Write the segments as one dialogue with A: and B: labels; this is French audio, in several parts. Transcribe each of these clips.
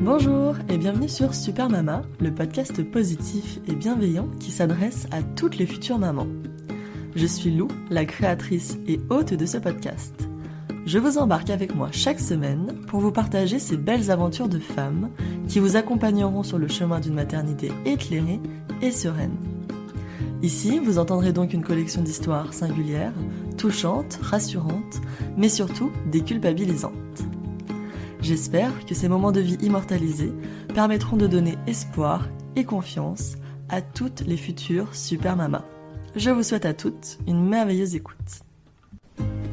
A: Bonjour et bienvenue sur Super Mama, le podcast positif et bienveillant qui s'adresse à toutes les futures mamans. Je suis Lou, la créatrice et hôte de ce podcast. Je vous embarque avec moi chaque semaine pour vous partager ces belles aventures de femmes qui vous accompagneront sur le chemin d'une maternité éclairée et sereine. Ici, vous entendrez donc une collection d'histoires singulières, touchantes, rassurantes, mais surtout déculpabilisantes. J'espère que ces moments de vie immortalisés permettront de donner espoir et confiance à toutes les futures super mamas. Je vous souhaite à toutes une merveilleuse écoute.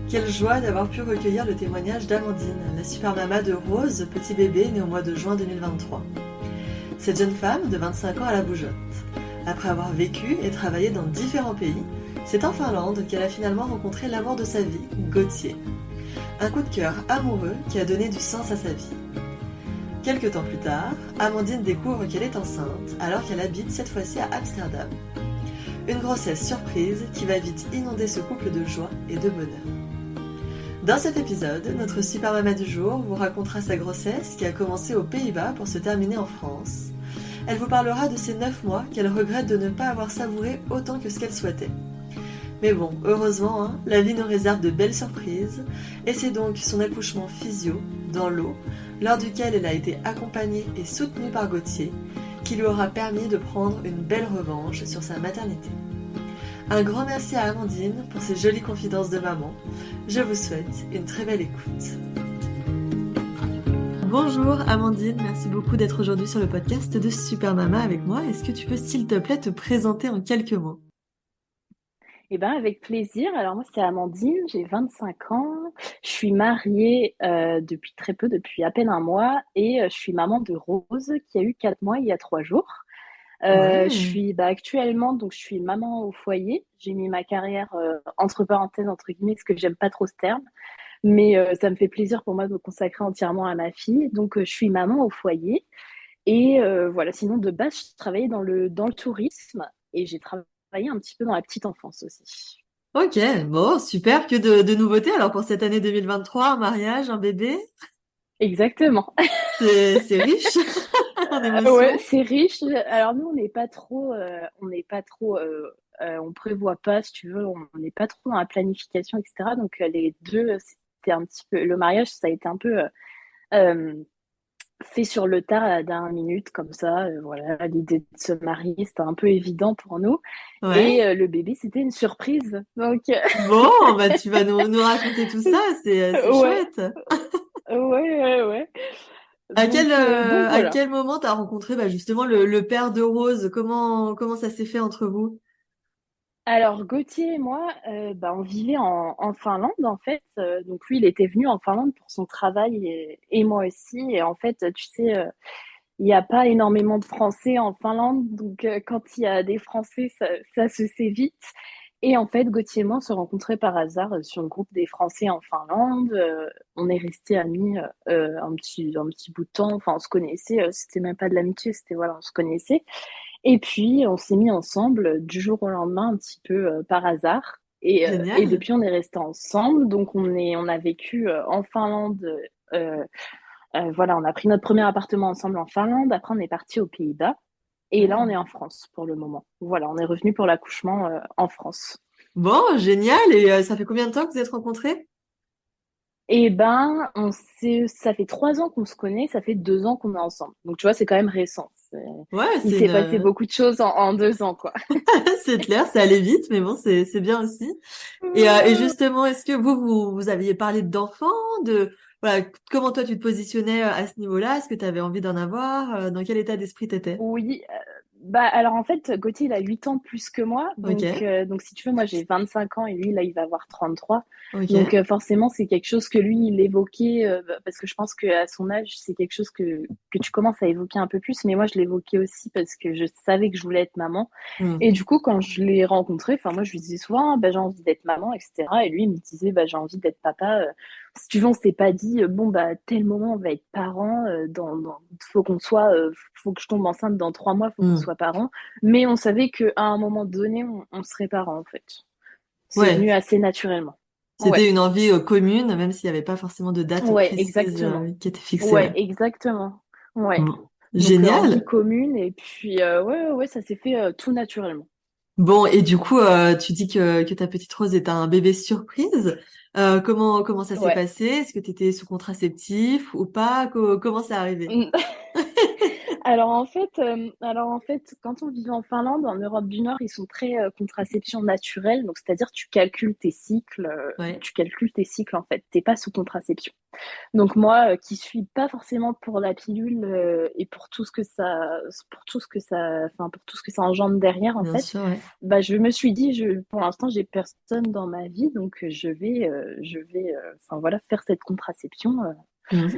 A: Quelle joie d'avoir pu recueillir le témoignage d'Amandine, la super maman de Rose, petit bébé né au mois de juin 2023. Cette jeune femme de 25 ans à la bougeotte. Après avoir vécu et travaillé dans différents pays, c'est en Finlande qu'elle a finalement rencontré l'amour de sa vie, Gauthier. Un coup de cœur amoureux qui a donné du sens à sa vie. Quelques temps plus tard, Amandine découvre qu'elle est enceinte alors qu'elle habite cette fois-ci à Amsterdam. Une grossesse surprise qui va vite inonder ce couple de joie et de bonheur. Dans cet épisode, notre super maman du jour vous racontera sa grossesse qui a commencé aux Pays-Bas pour se terminer en France. Elle vous parlera de ces 9 mois qu'elle regrette de ne pas avoir savouré autant que ce qu'elle souhaitait. Mais bon, heureusement, la vie nous réserve de belles surprises, et c'est donc son accouchement physio, dans l'eau, lors duquel elle a été accompagnée et soutenue par Gauthier, qui lui aura permis de prendre une belle revanche sur sa maternité. Un grand merci à Amandine pour ces jolies confidences de maman. Je vous souhaite une très belle écoute. Bonjour Amandine, merci beaucoup d'être aujourd'hui sur le podcast de Super Mama avec moi. Est-ce que tu peux s'il te plaît te présenter en quelques mots ?
B: Eh ben, avec plaisir. Alors moi, c'est Amandine, j'ai 25 ans. Je suis mariée depuis très peu, depuis à peine un mois. Et je suis maman de Rose qui a eu 4 mois il y a 3 jours. Je
A: Ouais.
B: suis actuellement, donc je suis maman au foyer. J'ai mis ma carrière entre parenthèses, entre guillemets, parce que j'aime pas trop ce terme. Mais ça me fait plaisir pour moi de me consacrer entièrement à ma fille. Donc je suis maman au foyer. Et voilà, sinon de base, je travaillais dans le tourisme et j'ai travaillé un petit peu dans la petite enfance aussi.
A: Ok, bon, super, que de nouveautés. Alors pour cette année 2023, un mariage, un bébé,
B: Exactement.
A: c'est riche en
B: Ouais,
A: émotions.
B: c'est riche. Alors nous, on prévoit pas, si tu veux, on n'est pas trop dans la planification, etc. Donc les deux, c'était un petit peu, le mariage, ça a été un peu euh, fait sur le tard à la dernière minute, comme ça. Voilà, l'idée de se marier, c'était un peu évident pour nous. Et
A: Ouais.
B: le bébé, c'était une surprise. Donc
A: Bon, bah tu vas nous raconter tout ça, c'est
B: ouais,
A: chouette.
B: ouais. Donc
A: À
B: voilà.
A: quel moment t'as rencontré bah, justement le père de Rose? Comment ça s'est fait entre vous?
B: Alors, Gauthier et moi, on vivait en Finlande, en fait. Donc, lui, il était venu en Finlande pour son travail et moi aussi. Et en fait, tu sais, il n'y a pas énormément de Français en Finlande. Donc, quand il y a des Français, ça se sait vite. Et en fait, Gauthier et moi, on se rencontrait par hasard sur le groupe des Français en Finlande. On est restés amis un petit bout de temps. Enfin, on se connaissait. C'était même pas de l'amitié, c'était voilà, on se connaissait. Et puis, on s'est mis ensemble du jour au lendemain, un petit peu par hasard. Et
A: Génial.
B: depuis, on est restés ensemble. Donc, on a vécu en Finlande. euh, voilà, on a pris notre premier appartement ensemble en Finlande. Après, on est parti aux Pays-Bas. Et là, on est
A: Ouais.
B: en France pour le moment. Voilà, on est revenu pour l'accouchement en France.
A: Bon, génial. Et ça fait combien de temps que vous êtes rencontrés?
B: Et ça fait 3 ans qu'on se connaît, ça fait 2 ans qu'on est ensemble. Donc, tu vois, c'est quand même récent.
A: Ouais,
B: Il s'est passé beaucoup de choses en 2 ans, quoi.
A: c'est clair, c'est allé vite, mais bon, c'est bien aussi. Et justement, est-ce que vous aviez parlé d'enfants, voilà, comment toi tu te positionnais à ce niveau-là? Est-ce que tu avais envie d'en avoir? Dans quel état d'esprit t'étais?
B: Oui, alors en fait, Gauthier, il a 8 ans plus que moi. Donc,
A: Ok,
B: donc si tu veux, moi j'ai 25 ans et lui, là, il va avoir 33. Donc,
A: ok.
B: forcément, c'est quelque chose que lui, il évoquait, parce que je pense qu'à son âge, c'est quelque chose que tu commences à évoquer un peu plus. Mais moi, je l'évoquais aussi parce que je savais que je voulais être maman.
A: Hmm.
B: Et du coup, quand je l'ai rencontré, enfin, moi, je lui disais souvent, ah, bah, j'ai envie d'être maman, etc. Et lui, il me disait, bah, j'ai envie d'être papa. Si tu veux, on s'est pas dit, bon, bah, tel moment, on va être parents, faut qu'on soit, faut que je tombe enceinte dans 3 mois, faut qu'on
A: Hmm.
B: soit parents. Mais on savait qu'à un moment donné, on serait parents, en fait. C'est
A: Ouais,
B: venu assez naturellement. Ouais,
A: c'était une envie commune, même s'il n'y avait pas forcément de date
B: ouais,
A: précise
B: exactement.
A: qui était fixée,
B: Ouais,
A: ouais.
B: exactement. Ouais.
A: Bon,
B: Donc, en vie
A: génial.
B: commune. Et puis, ouais, ouais, ouais, ça s'est fait tout naturellement.
A: Bon, et du coup, tu dis que ta petite Rose est un bébé surprise. Comment ça s'est
B: Ouais.
A: passé? Est-ce que tu étais sous contraceptif ou pas? Comment c'est arrivé?
B: Alors en fait, quand on vit en Finlande, en Europe du Nord, ils sont très contraception naturelle. Donc, c'est-à-dire
A: Ouais,
B: tu calcules tes cycles en fait. T'es pas sous contraception. Donc moi, qui suis pas forcément pour la pilule et pour tout ce que ça engendre derrière en
A: bien
B: fait,
A: sûr, ouais.
B: bah je me suis dit, pour l'instant, j'ai personne dans ma vie, donc enfin voilà, faire cette contraception.
A: Mhm.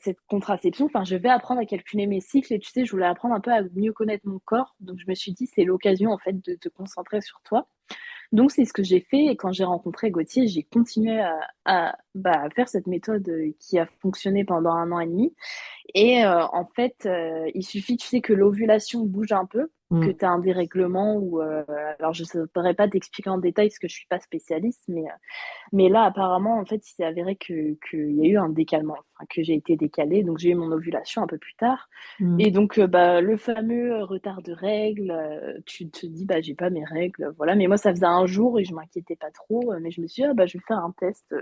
B: Cette contraception, enfin, je vais apprendre à calculer mes cycles et tu sais, je voulais apprendre un peu à mieux connaître mon corps. Donc, je me suis dit, c'est l'occasion en fait de te concentrer sur toi. Donc, c'est ce que j'ai fait. Et quand j'ai rencontré Gauthier, j'ai continué à faire cette méthode qui a fonctionné pendant 1 an et demi. En fait, il suffit, tu sais, que l'ovulation bouge un peu, que
A: Mm.
B: tu as un dérèglement ou alors je ne saurais pas t'expliquer en détail parce que je suis pas spécialiste, mais là, apparemment, en fait, il s'est avéré qu'il y a eu un décalement, enfin, que j'ai été décalée. Donc, j'ai eu mon ovulation un peu plus tard.
A: Mm.
B: Et donc, bah, le fameux retard de règles, tu te dis, bah, j'ai pas mes règles, voilà. Mais moi, ça faisait un jour et je m'inquiétais pas trop. Mais je me suis dit, ah, bah, je vais faire un test.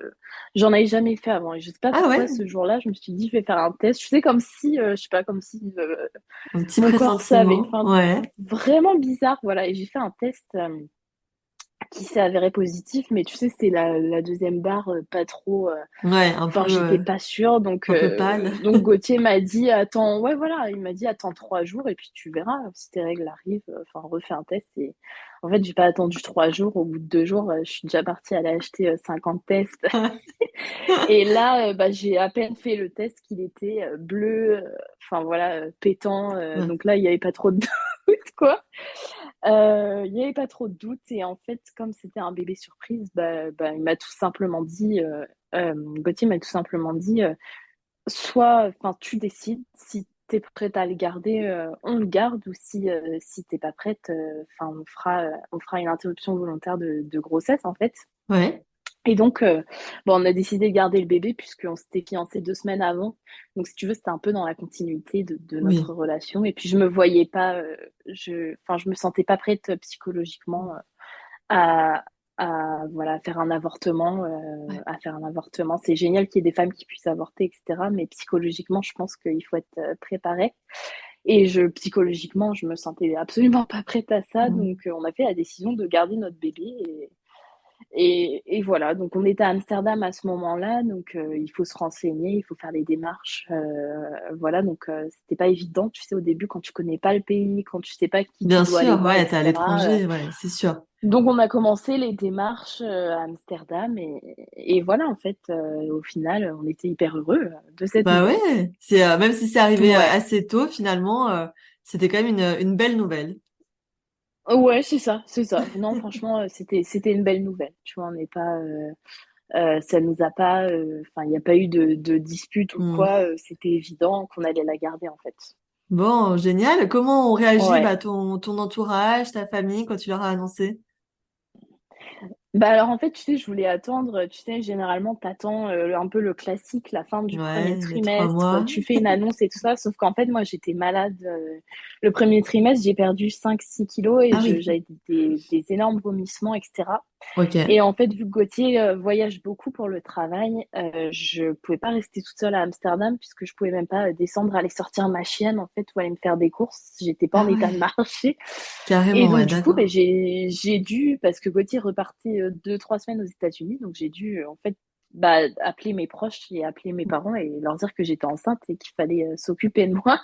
B: J'en avais jamais fait avant. Et je sais pas
A: Ah ouais,
B: pourquoi, ce jour-là, je me suis dit, je vais faire un test. Je sais, comme si, je sais pas, comme si
A: un petit
B: mon corps savait.
A: pressentiment.
B: Enfin,
A: Ouais,
B: vraiment bizarre, voilà. Et j'ai fait un test. Qui s'est avéré positif, mais tu sais, c'était la deuxième barre, pas trop.
A: ouais,
B: Enfin, j'étais pas sûre, donc
A: un peu pâle.
B: Gauthier m'a dit attends, ouais voilà, il m'a dit attends 3 jours et puis tu verras si tes règles arrivent. Enfin, refais un test et en fait, j'ai pas attendu 3 jours. Au bout de 2 jours, je suis déjà partie aller acheter 50 tests et là, bah, j'ai à peine fait le test qu'il était bleu, enfin voilà, pétant.
A: Ouais,
B: Donc là, il y avait pas trop de doute quoi. Il n'y avait pas trop de doute et en fait, comme c'était un bébé surprise, il m'a tout simplement dit, Gauthier m'a tout simplement dit, soit, enfin, tu décides si tu es prête à le garder, on le garde ou si t'es pas prête, enfin, on fera une interruption volontaire de grossesse en fait.
A: ouais,
B: Et donc, bon, on a décidé de garder le bébé puisqu'on s'était fiancés 2 semaines avant. Donc, si tu veux, c'était un peu dans la continuité de notre
A: oui.
B: relation. Et puis, je me voyais pas, enfin, je me sentais pas prête psychologiquement à, voilà, faire un avortement.
A: Ouais.
B: À faire un avortement. C'est génial qu'il y ait des femmes qui puissent avorter, etc. Mais psychologiquement, je pense qu'il faut être préparé. Et psychologiquement, je me sentais absolument pas prête à ça.
A: Mm.
B: Donc, on a fait la décision de garder notre bébé. Et voilà, donc on était à Amsterdam à ce moment-là, donc il faut se renseigner, il faut faire les démarches, voilà, donc c'était pas évident, tu sais, au début quand tu connais pas le pays, quand tu sais pas qui tu
A: Bien
B: dois aller
A: sûr,
B: voir,
A: ouais, t'es à
B: etc.
A: l'étranger, ouais, c'est sûr.
B: Donc on a commencé les démarches à Amsterdam et voilà, en fait, au final, on était hyper heureux de cette
A: Bah
B: nouvelle.
A: ouais, c'est même si c'est arrivé
B: Ouais,
A: assez tôt, finalement, c'était quand même une belle nouvelle.
B: ouais, c'est ça, c'est ça. Non, franchement, c'était une belle nouvelle. Tu vois, on n'est pas, ça nous a pas, enfin, il n'y a pas eu de dispute ou
A: Mm.
B: quoi. C'était évident qu'on allait la garder en fait.
A: Bon, génial. Comment ont réagi
B: Ouais.
A: bah, ton entourage, ta famille quand tu leur as annoncé?
B: Bah alors en fait, tu sais, je voulais attendre, tu sais, généralement, t'attends un peu le classique, la fin du premier
A: Ouais, les 3 mois.
B: trimestre, tu fais une annonce et tout ça, sauf qu'en fait, moi, j'étais malade. Le premier trimestre, j'ai perdu 5-6 kilos et
A: Ah oui,
B: j'avais des énormes vomissements, etc.
A: ok.
B: Et en fait, vu que Gauthier voyage beaucoup pour le travail, je pouvais pas rester toute seule à Amsterdam puisque je pouvais même pas descendre aller sortir ma chienne en fait ou aller me faire des courses. J'étais pas
A: Ah
B: en état de
A: ouais,
B: marcher. Et
A: carrément, ouais,
B: donc du coup,
A: d'accord.
B: ben, j'ai dû parce que Gauthier repartait 2-3 semaines aux États-Unis, donc j'ai dû en fait bah, appeler mes proches et appeler mes parents et leur dire que j'étais enceinte et qu'il fallait s'occuper de moi.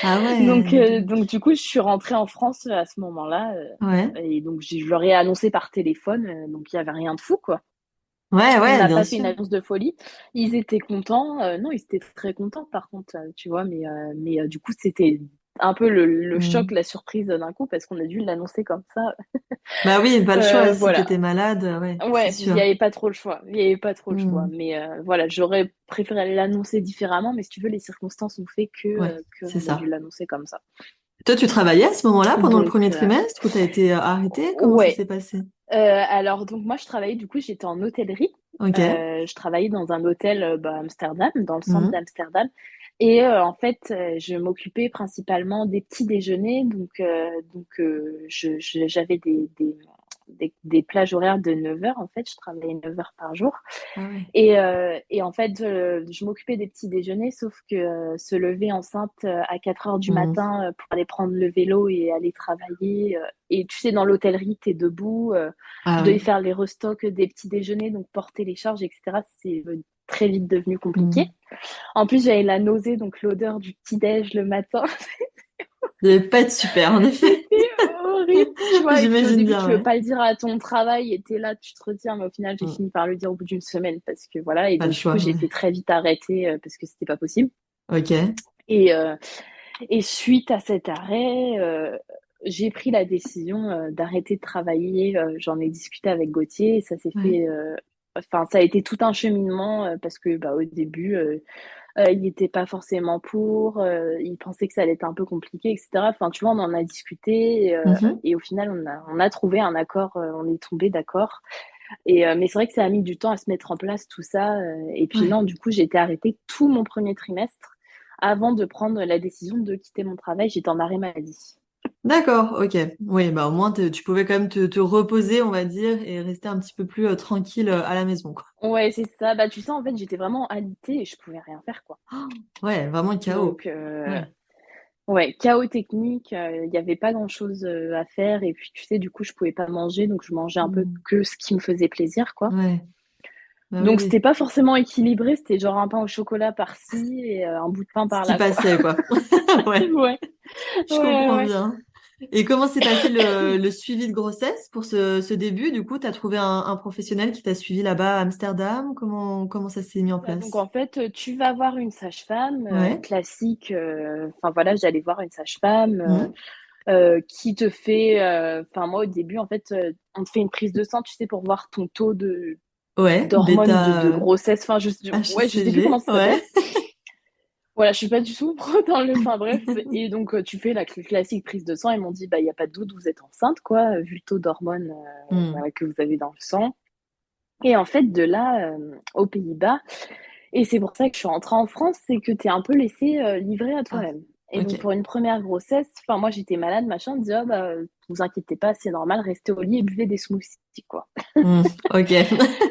A: Ah ouais,
B: Donc,
A: dis
B: euh,
A: donc.
B: donc du coup, je suis rentrée en France à ce moment-là.
A: Ouais,
B: Et donc, je leur ai annoncé par téléphone. Donc, il n'y avait rien de fou, quoi.
A: ouais,
B: On
A: ouais,
B: n'a
A: bien
B: pas fait
A: sûr.
B: une annonce de folie. Ils étaient contents. Non, ils étaient très contents, par contre, tu vois. Mais du coup, c'était un peu le choc,
A: Mm.
B: la surprise d'un coup, parce qu'on a dû l'annoncer comme ça.
A: Bah oui, pas le choix. Si
B: Voilà.
A: t'étais malade, ouais, c'est
B: Ouais, il n'y
A: sûr.
B: avait pas trop le choix. Il n'y avait pas trop le choix.
A: Mm.
B: Mais voilà, j'aurais préféré l'annoncer différemment. Mais si tu veux, les circonstances ont fait
A: Ouais, c'est
B: qu'on a dû
A: ça.
B: l'annoncer comme ça.
A: Toi, tu travaillais à ce moment-là pendant le
B: Donc,
A: premier trimestre ou t'as été arrêtée? Comment ça
B: ouais.
A: s'est passé?
B: Alors, donc moi, je travaillais, du coup, j'étais en hôtellerie.
A: Ok.
B: Je travaillais dans un hôtel à Amsterdam, dans le centre
A: Mhm.
B: d'Amsterdam. Et en fait, je m'occupais principalement des petits déjeuners. J'avais des plages horaires de 9 heures. En fait, je travaillais 9 heures par jour.
A: Ah ouais.
B: Et en fait, je m'occupais des petits déjeuners, sauf que se lever enceinte à 4 heures du
A: Mhm.
B: matin pour aller prendre le vélo et aller travailler. Et tu sais, dans l'hôtellerie, t'es debout. Je
A: Ah
B: devais
A: oui.
B: faire les restocks des petits déjeuners, donc porter les charges, etc. C'est très vite devenu compliqué.
A: Mhm.
B: En plus, j'avais la nausée, donc l'odeur du petit-déj le matin.
A: Ça devait pas être super, en effet.
B: C'était horrible, tu vois. Et puis au
A: J'imagine
B: début, tu
A: bien,
B: veux
A: ouais.
B: pas le dire à ton travail et t'es là, tu te retiens, mais au final, j'ai
A: Mm.
B: fini par le dire au bout d'une semaine parce que voilà. Et
A: Pas le
B: donc, du coup,
A: choix,
B: j'ai
A: ouais.
B: été très vite arrêtée parce que c'était pas possible.
A: Ok.
B: Et, euh, et suite à cet arrêt, j'ai pris la décision d'arrêter de travailler. J'en ai discuté avec Gauthier et ça s'est
A: Ouais.
B: fait. Enfin, ça a été tout un cheminement parce que au début, il n'était pas forcément pour, il pensait que ça allait être un peu compliqué, etc. Enfin, tu vois, on en a discuté
A: Mhm.
B: et au final, on a trouvé un accord, on est tombé d'accord. Mais c'est vrai que ça a mis du temps à se mettre en place tout ça. Et puis
A: Ouais.
B: non, du coup, j'ai été arrêtée tout mon premier trimestre avant de prendre la décision de quitter mon travail. J'étais en arrêt maladie.
A: D'accord, ok. Oui, bah au moins tu pouvais quand même te reposer, on va dire, et rester un petit peu plus tranquille à la maison, quoi.
B: Ouais, c'est ça. Bah, tu sais, en fait, j'étais vraiment alitée et je pouvais rien faire, quoi.
A: Ouais, vraiment le chaos.
B: Donc,
A: Ouais.
B: ouais, chaos technique, il n'y avait pas grand-chose à faire. Et puis, tu sais, du coup, je pouvais pas manger, donc je mangeais un peu
A: Mm.
B: que ce qui me faisait plaisir, quoi.
A: Ouais. Bah oui,
B: Donc,
A: oui.
B: c'était pas forcément équilibré, c'était genre un pain au chocolat par-ci et un bout de pain
A: Ce qui
B: par-là, quoi.
A: passait, quoi. Ouais,
B: Ouais,
A: je
B: ouais,
A: comprends
B: ouais.
A: bien. Et comment s'est passé le suivi de grossesse pour ce début? Du coup, tu as trouvé un professionnel qui t'a suivi là-bas à Amsterdam? Comment ça s'est mis en
B: Donc
A: place?
B: en fait, tu vas voir une sage-femme
A: Ouais.
B: classique. Enfin voilà, j'allais voir une sage-femme
A: Mhm.
B: qui te fait. Enfin moi au début en fait, on te fait une prise de sang, tu sais, pour voir ton taux de
A: Ouais,
B: d'hormones
A: bêta
B: de grossesse. Enfin ouais, je sais plus comment
A: HCG,
B: ça
A: ouais.
B: s'appelle. Voilà, je suis pas du tout pro dans le. Enfin bref. Et donc tu fais la classique prise de sang. Ils m'ont dit bah il y a pas de doute, vous êtes enceinte quoi, vu le taux d'hormones
A: Hmm.
B: voilà, que vous avez dans le sang. Et en fait de là aux Pays-Bas. Et c'est pour ça que je suis rentrée en France, c'est que tu es un peu laissé livrer à
A: Ah,
B: toi-même. Et donc
A: ok.
B: pour une première grossesse, enfin moi j'étais malade, machin, on me disait ah bah vous inquiétez pas, c'est normal, restez au lit et buvez des smoothies quoi.
A: Hmm. Ok.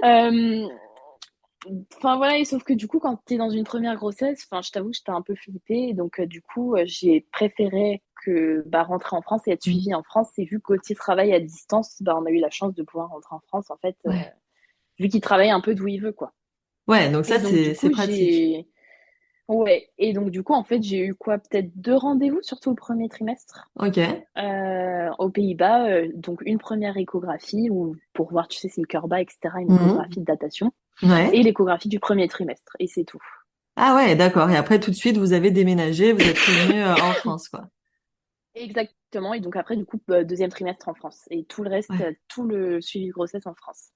B: Euh, Enfin voilà, et sauf que du coup quand tu es dans une première grossesse, enfin je t'avoue que j'étais un peu flippée, et donc du coup j'ai préféré que rentrer en France et être
A: Hmm.
B: suivie en France. Et vu que Gauthier travaille à distance, on a eu la chance de pouvoir rentrer en France en fait,
A: Ouais.
B: vu qu'il travaille un peu d'où il veut quoi.
A: Ouais, donc ça,
B: Et donc du
A: c'est
B: coup
A: pratique.
B: j'ai Ouais, et donc du coup, en fait, j'ai eu quoi, peut-être deux rendez-vous sur tout le premier trimestre
A: Ok.
B: aux Pays-Bas. Donc une première échographie pour voir, tu sais, si le cœur bat, etc., une
A: Mhm.
B: échographie de datation, et
A: Ouais.
B: l'échographie du premier trimestre, et c'est tout.
A: Ah ouais, d'accord. Et après, tout de suite, vous avez déménagé, vous êtes revenu en France, quoi.
B: Exactement, et donc après, du coup, deuxième trimestre en France, et tout le reste,
A: Ouais.
B: tout le suivi de grossesse en France.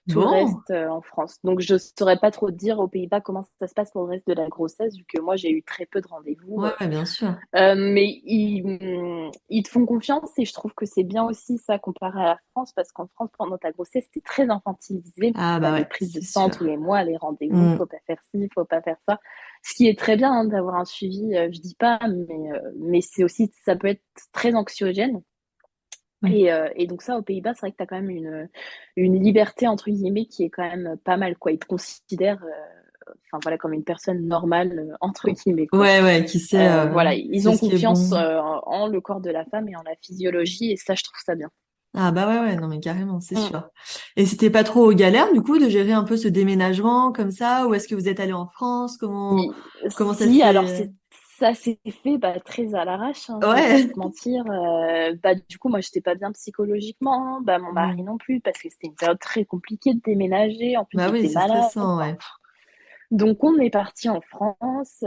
B: Tout le
A: Bon.
B: reste en France. Donc, je saurais pas trop te dire aux Pays-Bas comment ça se passe pour le reste de la grossesse, vu que moi, j'ai eu très peu de rendez-vous.
A: Ouais, ouais, bien sûr.
B: Mais ils te font confiance et je trouve que c'est bien aussi ça comparé à la France parce qu'en France, pendant ta grossesse, t'es très infantilisé.
A: Ah
B: T'as
A: bah
B: les
A: ouais,
B: prises de
A: c'est
B: sang
A: sûr.
B: tous les mois, les rendez-vous,
A: Hmm.
B: faut pas faire ci, faut pas faire ça. Ce qui est très bien hein, d'avoir un suivi, je dis pas, mais c'est aussi, ça peut être très anxiogène.
A: Ouais.
B: Et donc ça, aux Pays-Bas, c'est vrai que tu as quand même une liberté, entre guillemets, qui est quand même pas mal, quoi. Ils te considèrent, enfin voilà, comme une personne normale, entre guillemets, quoi.
A: Ouais, ouais,
B: Voilà,
A: qui
B: ils
A: sait
B: ont
A: ce qui est
B: confiance
A: bon.
B: en le corps de la femme et en la physiologie, et ça, je trouve ça bien.
A: Ah bah ouais, ouais, non mais carrément, c'est
B: Mm.
A: sûr. Et c'était pas trop galère du coup de gérer un peu ce déménagement comme ça, ou est-ce que vous êtes allé en France? Comment ça
B: Si, alors
A: s'est...
B: ça s'est fait très à l'arrache, hein, je vais pas te
A: Ouais.
B: mentir. Du coup, moi, j'étais pas bien psychologiquement, hein, mon mari
A: Hmm.
B: non plus, parce que c'était une période très compliquée de déménager. En plus,
A: Bah
B: il
A: oui,
B: était
A: c'est
B: malade.
A: stressant,
B: Enfin,
A: ouais.
B: donc, on est parti en France.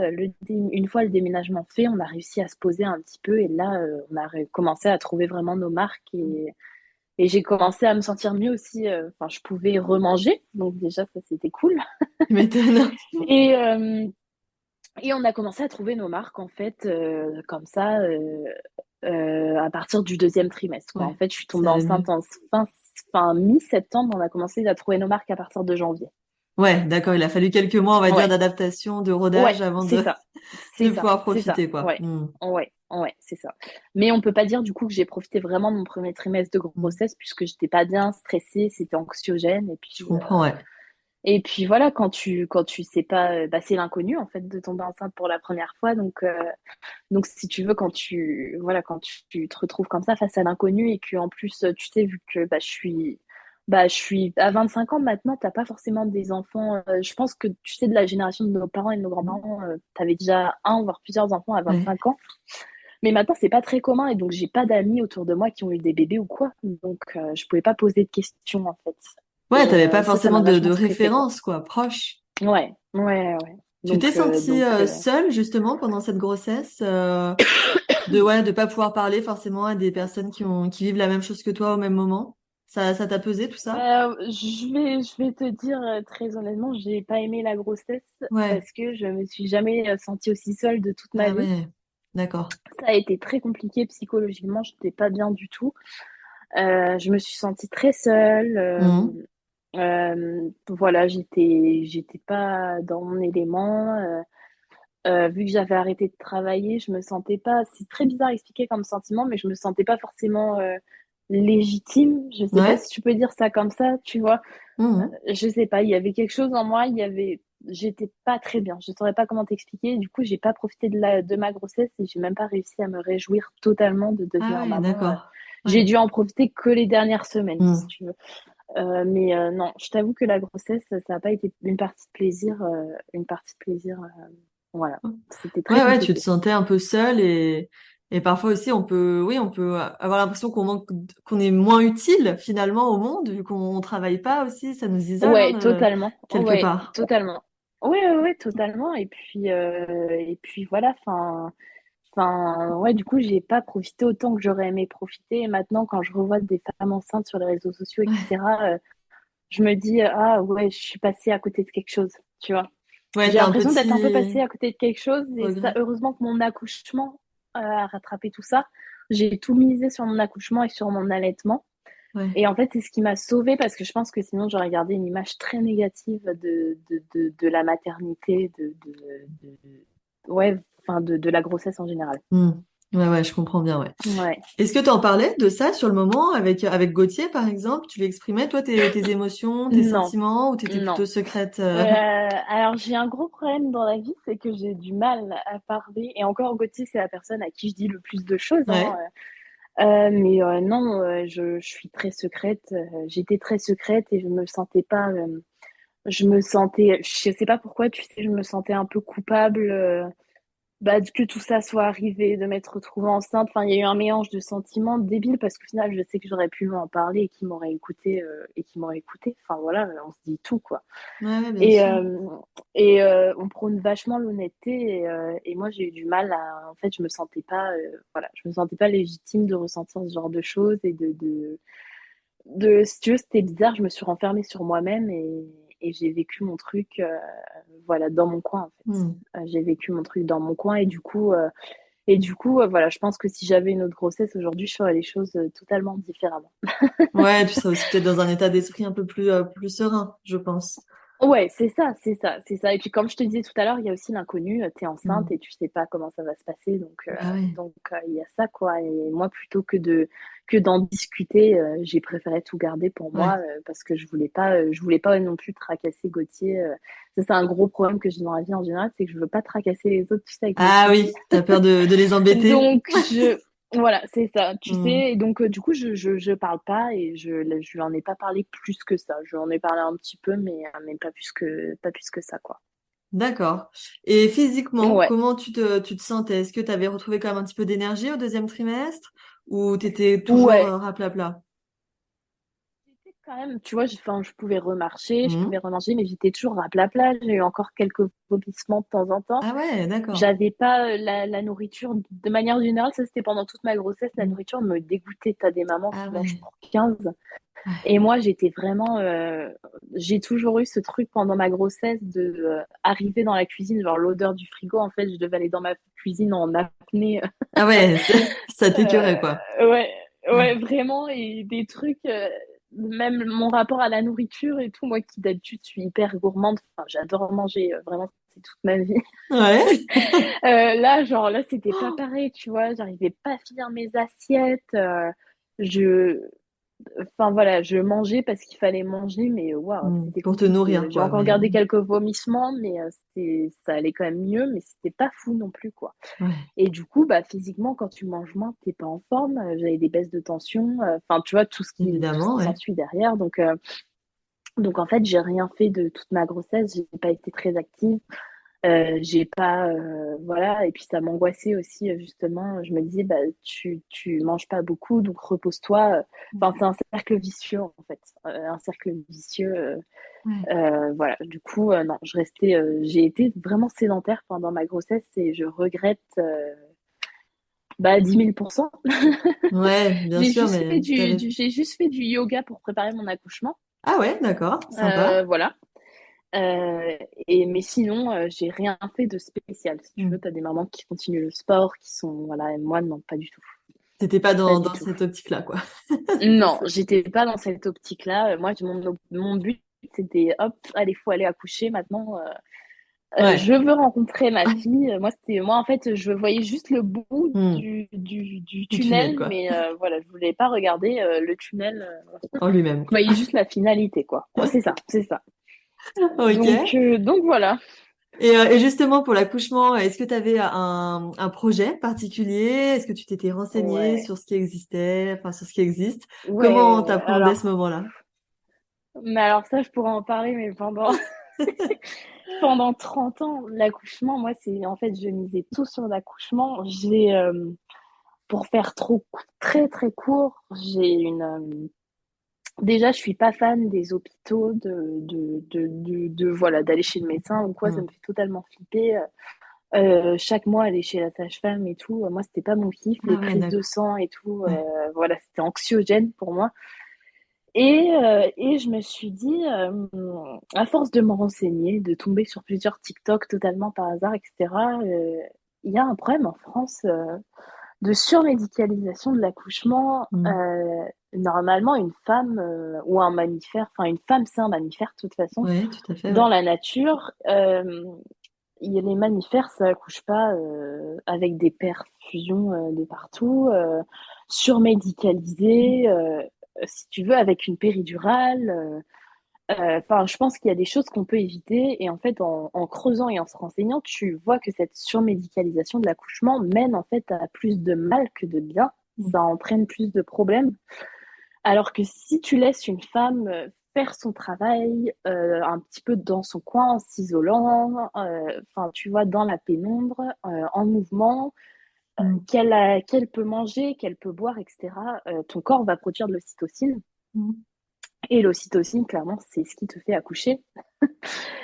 B: Une fois le déménagement fait, on a réussi à se poser un petit peu. Et là, on a commencé à trouver vraiment nos marques. Et j'ai commencé à me sentir mieux aussi. Enfin, je pouvais remanger. Donc, déjà, ça, c'était cool.
A: Tu m'étonnes.
B: Et, euh, et on a commencé à trouver nos marques, en fait, comme ça, à partir du deuxième trimestre, quoi. En
A: Ouais,
B: fait, je suis
A: ça
B: tombée
A: allait mieux.
B: enceinte fin mi-septembre. On a commencé à trouver nos marques à partir de janvier.
A: Ouais, d'accord. Il a fallu quelques mois, on va dire,
B: Ouais,
A: d'adaptation, de rodage
B: ouais,
A: avant
B: c'est
A: de,
B: ça.
A: de
B: C'est ça,
A: pouvoir
B: c'est ça.
A: profiter, quoi.
B: Ouais, ouais, ouais, c'est ça. Mais on peut pas dire du coup que j'ai profité vraiment de mon premier trimestre de
A: Mm.
B: grossesse puisque j'étais pas bien, stressée, c'était anxiogène
A: Je
B: puis
A: comprends, ouais.
B: et puis voilà, quand tu sais pas, bah, c'est l'inconnu en fait de tomber enceinte pour la première fois. Donc si tu veux, quand tu te retrouves comme ça face à l'inconnu et que en plus, tu sais, vu que bah, je suis à 25 ans maintenant, t'as pas forcément des enfants. Je pense que tu sais, de la génération de nos parents et de nos
A: Mm.
B: grands-parents, t'avais déjà un, voire plusieurs enfants à
A: Ouais.
B: 25 ans. Mais maintenant, c'est pas très commun et donc j'ai pas d'amis autour de moi qui ont eu des bébés ou quoi. Donc je pouvais pas poser de questions en fait.
A: Ouais,
B: Et
A: t'avais pas
B: ça
A: forcément
B: m'a
A: de
B: vachement stressée, quoi.
A: référence, quoi, proche.
B: Ouais, ouais, ouais.
A: Tu t'es
B: Donc, euh,
A: sentie
B: donc, euh,
A: seule, justement, pendant cette grossesse, de pas pouvoir parler forcément à des personnes qui vivent la même chose que toi au même moment? Ça t'a pesé, tout ça?
B: je vais te dire très honnêtement, j'ai pas aimé la grossesse
A: Ouais.
B: parce que je me suis jamais sentie aussi seule de toute ma
A: Ah
B: vie.
A: ouais. D'accord.
B: Ça a été très compliqué psychologiquement, j'étais pas bien du tout. Je me suis sentie très seule.
A: Mhm.
B: Voilà, j'étais pas dans mon élément. Vu que j'avais arrêté de travailler, je me sentais pas. C'est très bizarre à expliquer comme sentiment, mais je me sentais pas forcément légitime. Je sais pas
A: Ouais.
B: si tu peux dire ça comme ça, tu vois.
A: Mhm.
B: Je sais pas, il y avait quelque chose en moi, j'étais pas très bien. Je saurais pas comment t'expliquer. Du coup, j'ai pas profité de ma grossesse et j'ai même pas réussi à me réjouir totalement de
A: Ah
B: devenir
A: ouais,
B: maman.
A: d'accord.
B: J'ai
A: Ouais.
B: dû en profiter que les dernières semaines, si
A: Mhm.
B: tu veux. Mais non, je t'avoue que la grossesse, ça a pas été une partie de plaisir, voilà, c'était très
A: Ouais, ouais, tu te
B: compliqué.
A: sentais un peu seule et parfois aussi on peut avoir l'impression qu'on est moins utile finalement au monde vu qu'on travaille pas aussi, ça nous isole,
B: Ouais,
A: hein,
B: totalement.
A: quelque
B: Ouais,
A: part.
B: totalement. Ouais, ouais, ouais, totalement. Et puis voilà. Ouais, du coup, j'ai pas profité autant que j'aurais aimé profiter. Et maintenant, quand je revois des femmes enceintes sur les réseaux sociaux,
A: Ouais.
B: etc., je me dis, ah ouais, je suis passée à côté de quelque chose, tu vois.
A: Ouais,
B: J'ai
A: t'as un
B: l'impression d'être un peu
A: petit
B: passée à côté de quelque chose. Et ça,
A: regret.
B: heureusement que mon accouchement a rattrapé tout ça. J'ai tout misé sur mon accouchement et sur mon allaitement.
A: Ouais.
B: Et en fait, c'est ce qui m'a sauvée parce que je pense que sinon, j'aurais gardé une image très négative de la maternité, ouais, enfin, de la grossesse en général.
A: Hmm. Ouais, ouais, je comprends bien, ouais.
B: Ouais.
A: Est-ce que tu en parlais de ça sur le moment avec Gauthier, par exemple? Tu lui exprimais, toi, tes émotions, tes
B: Non,
A: sentiments, ou t'étais
B: non.
A: plutôt secrète
B: Alors, j'ai un gros problème dans la vie, c'est que j'ai du mal à parler. Et encore, Gauthier, c'est la personne à qui je dis le plus de choses, hein.
A: Ouais.
B: Mais non, je suis très secrète. J'étais très secrète et je me sentais pas. Je sais pas pourquoi, tu sais, je me sentais un peu coupable. Bah, que tout ça soit arrivé, de m'être retrouvée enceinte. Enfin, il y a eu un mélange de sentiments débiles parce qu'au final, je sais que j'aurais pu lui en parler et qu'il m'aurait écouté, Enfin, voilà, on se dit tout, quoi.
A: Ouais, ouais, bien
B: Et,
A: sûr.
B: euh, et on prône vachement l'honnêteté et moi, j'ai eu du mal à, en fait, je me sentais pas légitime de ressentir ce genre de choses et si tu veux, c'était bizarre, je me suis renfermée sur moi-même et j'ai vécu mon truc, voilà, dans mon coin, en
A: Hmm.
B: fait. J'ai vécu mon truc dans mon coin et du coup, voilà, je pense que si j'avais une autre grossesse aujourd'hui, je ferais les choses totalement différemment.
A: Ouais, tu serais aussi peut-être dans un état d'esprit un peu plus serein, je pense.
B: Ouais, c'est ça, c'est ça, c'est ça. Et puis comme je te disais tout à l'heure, il y a aussi l'inconnu. T'es
A: Hmm.
B: enceinte et tu sais pas comment ça va se passer, donc
A: Bah ouais.
B: il y a ça quoi. Et moi, plutôt que d'en discuter, j'ai préféré tout garder pour moi
A: Ouais.
B: parce que je voulais pas non plus tracasser Gauthier. Ça, c'est un gros problème que j'ai dans la vie en général, c'est que je veux pas tracasser les autres, tu sais, avec mes
A: Ah
B: soucis.
A: oui, t'as peur de les embêter.
B: Donc, voilà, c'est ça, tu
A: Hmm.
B: sais. Et donc, du coup, je parle pas et je lui en ai pas parlé plus que ça. Je lui en ai parlé un petit peu, mais pas plus que ça, quoi.
A: D'accord. Et physiquement,
B: Ouais.
A: comment tu te sentais? Est-ce que tu avais retrouvé quand même un petit peu d'énergie au deuxième trimestre ou t'étais toujours
B: Ouais.
A: raplapla?
B: J'étais quand même, tu vois, enfin, je pouvais remarcher, je pouvais
A: Hmm.
B: remanger, mais j'étais toujours raplapla. J'ai eu encore quelques vomissements de temps en temps.
A: Ah ouais, d'accord.
B: J'avais pas la nourriture de manière générale, ça c'était pendant toute ma grossesse, la
A: Hmm.
B: nourriture me dégoûtait. T'as des mamans
A: Ah
B: qui mangent
A: ouais.
B: pour 15.
A: Ouais.
B: Et moi, j'étais vraiment. J'ai toujours eu ce truc pendant ma grossesse de arriver dans la cuisine, genre l'odeur du frigo. En fait, je devais aller dans ma cuisine en apnée.
A: Ah ouais, ça t'écœurait quoi.
B: Ouais, ouais,
A: Ouais.
B: vraiment. Et des trucs. même mon rapport à la nourriture et tout, moi qui d'habitude suis hyper gourmande, enfin, j'adore manger, vraiment, c'est toute ma vie.
A: Ouais.
B: Là, genre, là, c'était pas pareil, tu vois, j'arrivais pas à finir mes assiettes. Je, enfin voilà, je mangeais parce qu'il fallait manger, mais waouh, c'était
A: Pour te
B: compliqué.
A: nourrir,
B: J'ai
A: quoi.
B: encore
A: Mais
B: gardé quelques vomissements, mais ça allait quand même mieux, mais c'était pas fou non plus, quoi.
A: ouais,
B: Et du coup, bah, physiquement, quand tu manges moins, t'es pas en forme. J'avais des baisses de tension, enfin, tu vois, tout ce
A: évidemment,
B: qui
A: ouais.
B: s'ensuit derrière. Donc, en fait, j'ai rien fait de toute ma grossesse. J'ai pas été très active. J'ai pas, voilà. Et puis, ça m'angoissait aussi, justement. Je me disais, bah, tu manges pas beaucoup, donc repose-toi. Enfin, c'est un cercle vicieux, en fait. Un cercle vicieux.
A: Ouais.
B: Voilà. Du coup, non, j'ai été vraiment sédentaire pendant ma grossesse et je regrette, bah, 10 000%.
A: Ouais, bien sûr, mais t'avais...
B: J'ai juste fait du yoga pour préparer mon accouchement.
A: Ah ouais, d'accord, sympa.
B: Voilà. Euh, mais sinon, j'ai rien fait de spécial. Si tu veux,
A: Hmm.
B: tu as des mamans qui continuent le sport, qui sont, voilà, et moi, non, pas du tout.
A: T'étais pas
B: Pas du
A: dans
B: tout.
A: cette optique-là, quoi. De
B: Non,
A: ça.
B: j'étais pas dans cette optique-là. Moi, mon but, c'était, hop, allez, faut aller accoucher maintenant. Je
A: Ouais.
B: veux rencontrer ma fille. Moi, en fait, je voyais juste le bout
A: Hmm.
B: du
A: Du tunnel,
B: tunnel,
A: quoi.
B: mais voilà, je voulais pas regarder le tunnel.
A: En lui-même,
B: Je
A: quoi.
B: voyais juste la finalité, quoi. Ouais, c'est ça, c'est ça.
A: Ok.
B: Donc voilà.
A: Et justement, pour l'accouchement, est-ce que tu avais un projet particulier? Est-ce que tu t'étais renseigné
B: Ouais,
A: sur ce qui existait, enfin, sur ce qui existe? Comment
B: ouais.
A: t'appréhendais ce moment-là?
B: Mais alors ça, je pourrais en parler, mais pendant 30 ans, l'accouchement, moi, en fait, je misais tout sur l'accouchement. Pour faire très, très court, déjà, je suis pas fan des hôpitaux, voilà, d'aller chez le médecin ou quoi, ça
A: Hmm.
B: me fait totalement flipper. Chaque mois, aller chez la sage-femme et tout, moi, c'était pas mon kiff,
A: Ah
B: les
A: ouais,
B: prises de
A: d'accord.
B: sang et tout,
A: Ouais.
B: voilà, c'était anxiogène pour moi. Et je me suis dit, à force de me renseigner, de tomber sur plusieurs TikTok totalement par hasard, etc., il y a un problème en France de surmédicalisation de l'accouchement.
A: Hmm.
B: Normalement, une femme ou un mammifère, enfin une femme, c'est un mammifère de toute façon,
A: Ouais, tout à fait,
B: dans
A: ouais.
B: la nature, les mammifères, ça accouche pas avec des perfusions de partout, surmédicalisé, si tu veux, avec une péridurale. Enfin, je pense qu'il y a des choses qu'on peut éviter. Et en fait, en creusant et en se renseignant, tu vois que cette surmédicalisation de l'accouchement mène en fait à plus de mal que de bien.
A: Hmm.
B: Ça entraîne plus de problèmes. Alors que si tu laisses une femme faire son travail un petit peu dans son coin, en s'isolant, enfin, tu vois, dans la pénombre, en mouvement,
A: Hmm.
B: qu'elle peut manger, qu'elle peut boire, etc., ton corps va produire de l'ocytocine.
A: Hmm.
B: Et l'ocytocine, clairement, c'est ce qui te fait accoucher.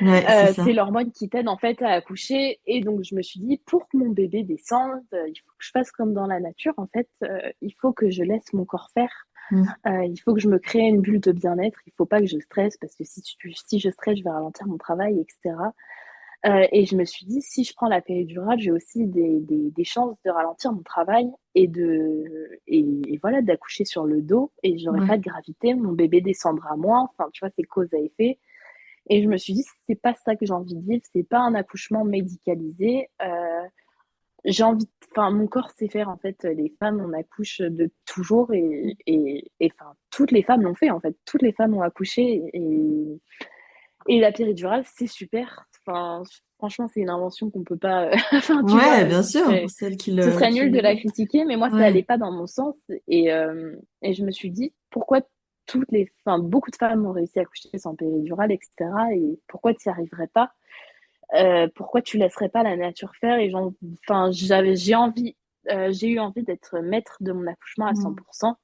A: Ouais, c'est
B: C'est
A: ça.
B: l'hormone qui t'aide en fait à accoucher. Et donc, je me suis dit, pour que mon bébé descende, il faut que je fasse comme dans la nature. En fait, il faut que je laisse mon corps faire.
A: Hmm.
B: Il faut que je me crée une bulle de bien-être. Il faut pas que je stresse parce que si je stresse, je vais ralentir mon travail, etc. Et je me suis dit, si je prends la péridurale, j'ai aussi des chances de ralentir mon travail et voilà, d'accoucher sur le dos et j'aurai pas
A: Ouais.
B: de gravité. Mon bébé descendra moins. Enfin, tu vois, c'est cause à effet. Et je me suis dit, c'est pas ça que j'ai envie de vivre. C'est pas un accouchement médicalisé. Enfin, mon corps sait faire en fait. Les femmes, on accouche de toujours enfin, toutes les femmes l'ont fait en fait. Toutes les femmes ont accouché et la péridurale, c'est super. Enfin, franchement, c'est une invention qu'on peut pas. Enfin, tu vois,
A: Ouais, bien sûr, pour celles
B: ce serait
A: qui
B: nul de la
A: l'aimaient.
B: critiquer, mais moi, ça allait
A: Ouais.
B: pas dans mon sens. Et je me suis dit, pourquoi enfin, beaucoup de femmes ont réussi à accoucher sans péridurale, etc. Et pourquoi tu n'y arriverais pas? Pourquoi tu laisserais pas la nature faire? Enfin, j'ai eu envie d'être maître de mon accouchement à
A: Hmm.
B: 100%.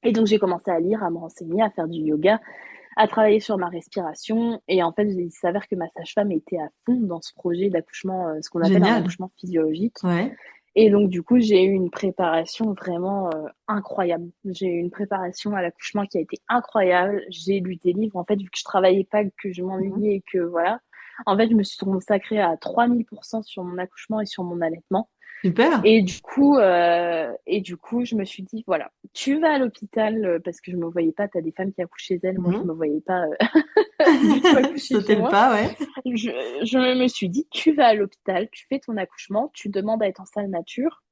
B: Et donc, j'ai commencé à lire, à me renseigner, à faire du yoga, à travailler sur ma respiration. Et en fait, il s'avère que ma sage-femme était à fond dans ce projet d'accouchement, ce qu'on appelle un
A: Génial.
B: accouchement physiologique.
A: Ouais.
B: Et donc, du coup, j'ai eu une préparation vraiment incroyable. J'ai eu une préparation à l'accouchement qui a été incroyable. J'ai lu des livres. En fait, vu que je travaillais pas, que je
A: Hmm.
B: m'ennuyais et que voilà. En fait, je me suis consacrée à 3000% sur mon accouchement et sur mon allaitement.
A: Super.
B: Et du coup, je me suis dit, voilà, tu vas à l'hôpital parce que je me voyais pas. T'as des femmes qui accouchent chez elles, moi je
A: Mhm.
B: me voyais pas du tout accoucher
A: Sauter
B: chez
A: le
B: moi.
A: pas, ouais.
B: Je, je me suis dit, tu vas à l'hôpital, tu fais ton accouchement, tu demandes à être en salle nature.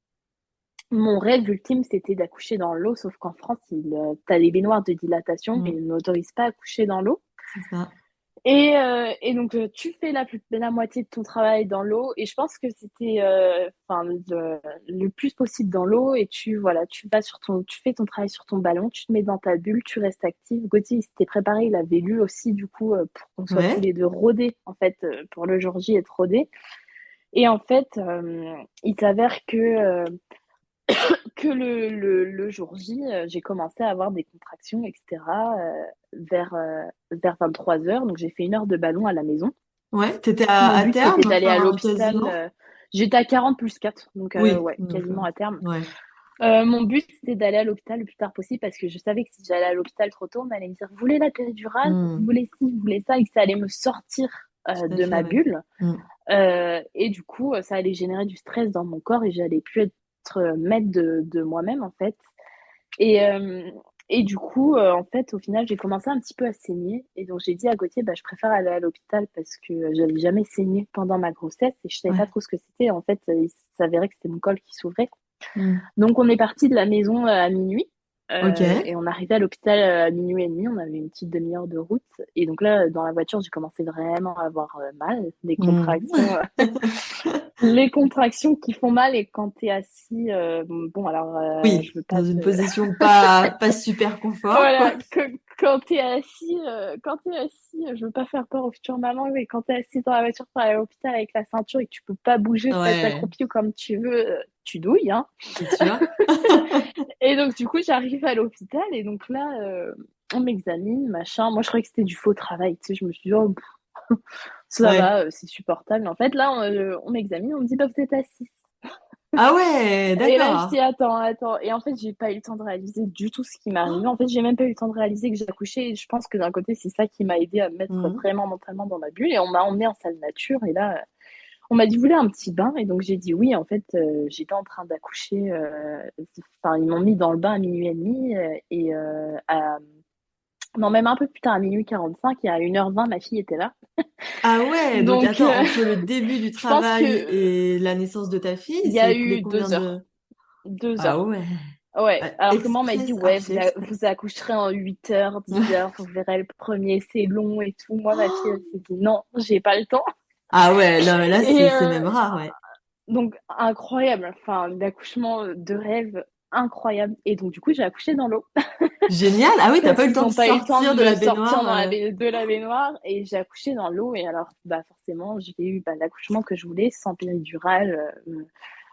B: Mon rêve ultime, c'était d'accoucher dans l'eau, sauf qu'en France, t'as les baignoires de dilatation, mais
A: Mhm.
B: ils n'autorisent pas à accoucher dans l'eau.
A: C'est ça.
B: Et donc, tu fais la moitié de ton travail dans l'eau, et je pense que c'était enfin, le plus possible dans l'eau, et voilà, tu fais ton travail sur ton ballon, tu te mets dans ta bulle, tu restes active. Gauthier, il s'était préparé, il avait lu aussi, du coup, pour qu'on soit tous
A: Ouais.
B: les deux rodés, en fait, pour le jour J, être rodés. Et en fait, il s'avère que le jour J, j'ai commencé à avoir des contractions, etc., vers 23 heures. Donc, j'ai fait 1 heure de ballon à la maison.
A: Ouais. T'étais
B: Mon
A: à
B: but, c'était
A: terme,
B: d'aller à
A: enfin,
B: l'hôpital.
A: quasiment.
B: J'étais à 40 plus 4, donc
A: Oui.
B: ouais,
A: Donc,
B: quasiment à terme.
A: ouais.
B: Mon but, c'était d'aller à l'hôpital le plus tard possible parce que je savais que si j'allais à l'hôpital trop tôt, on allait me dire, vous voulez la péridurale, vous
A: Mhm.
B: voulez ci, vous voulez ça, et que ça allait me sortir
A: Tout à
B: de
A: fait,
B: ma
A: ouais.
B: bulle.
A: Mhm.
B: Et du coup, ça allait générer du stress dans mon corps et j'allais plus être maître de moi-même, en fait. Et, euh, et du coup, en fait, au final, j'ai commencé un petit peu à saigner. Et donc, j'ai dit à Gauthier, bah, je préfère aller à l'hôpital parce que j'avais jamais saigné pendant ma grossesse et je savais pas
A: Ouais.
B: trop ce que c'était. En fait, il s'avérait que c'était mon col qui s'ouvrait.
A: Mhm.
B: Donc, on est parti de la maison à minuit.
A: Ok.
B: Et on arrivait à l'hôpital à minuit et demi. On avait une petite demi-heure de route. Et donc là, dans la voiture, j'ai commencé vraiment à avoir mal, des contractions.
A: Mhm.
B: Les contractions qui font mal et quand tu es assis, bon alors je
A: Oui,
B: veux pas
A: dans une
B: te
A: position pas super confort,
B: voilà,
A: quoi.
B: quand tu es assis je veux pas faire peur aux futures mamans, mais quand tu es assis dans la voiture pour aller à l'hôpital avec la ceinture et que tu peux pas bouger, tu passes
A: Ouais,
B: accroupi ou comme tu veux, tu douilles, hein.
A: c'est sûr.
B: Et donc du coup, j'arrive à l'hôpital et donc là on m'examine, machin. Moi je croyais que c'était du faux travail, tu sais, je me suis dit oh, ça
A: Ouais.
B: va, c'est supportable. En fait là on m'examine, on me dit bah vous êtes assis.
A: Ah ouais,
B: Et là, je
A: d'accord.
B: dis, attends, attends. Et en fait, j'ai pas eu le temps de réaliser du tout ce qui m'arrivait. En fait, j'ai même pas eu le temps de réaliser que j'ai accouché. Et je pense que d'un côté, c'est ça qui m'a aidé à me mettre
A: Mhm.
B: vraiment mentalement dans ma bulle. Et on m'a emmenée en salle nature. Et là, on m'a dit, vous voulez un petit bain? Et donc, j'ai dit oui. En fait, j'étais en train d'accoucher. Enfin, ils m'ont mis dans le bain à minuit et demi. Non, même un peu plus tard, à minuit 45, et à 1h20, ma fille était là.
A: Ah ouais, donc
B: Donc,
A: attends, entre le début du
B: je pense
A: travail
B: que
A: et la naissance de ta
B: il
A: fille,
B: y
A: c'est
B: a
A: écoulé
B: eu
A: combien
B: deux
A: de...
B: heures. Deux
A: Ah
B: heures.
A: ouais,
B: Ouais, alors que moi, on m'a dit,
A: express,
B: ouais,
A: archi express.
B: vous accoucherez en 8 heures, 10 heures, vous verrez le premier, c'est long et tout. Moi, ma fille, elle s'est dit, non, j'ai pas le temps.
A: Ah ouais, non, mais là,
B: Et
A: c'est même rare, ouais.
B: donc, incroyable, enfin, l'accouchement de rêve, incroyable. Et donc, du coup, j'ai accouché dans l'eau
A: Génial. Ah oui, t'as
B: parce
A: pas eu le
B: qu'ils
A: temps de
B: n'ont pas eu le temps de
A: sortir de
B: me
A: la
B: sortir
A: baignoire.
B: de la baignoire et j'ai accouché dans l'eau. Et alors, bah, forcément, j'ai eu l'accouchement que je voulais, sans péridurale,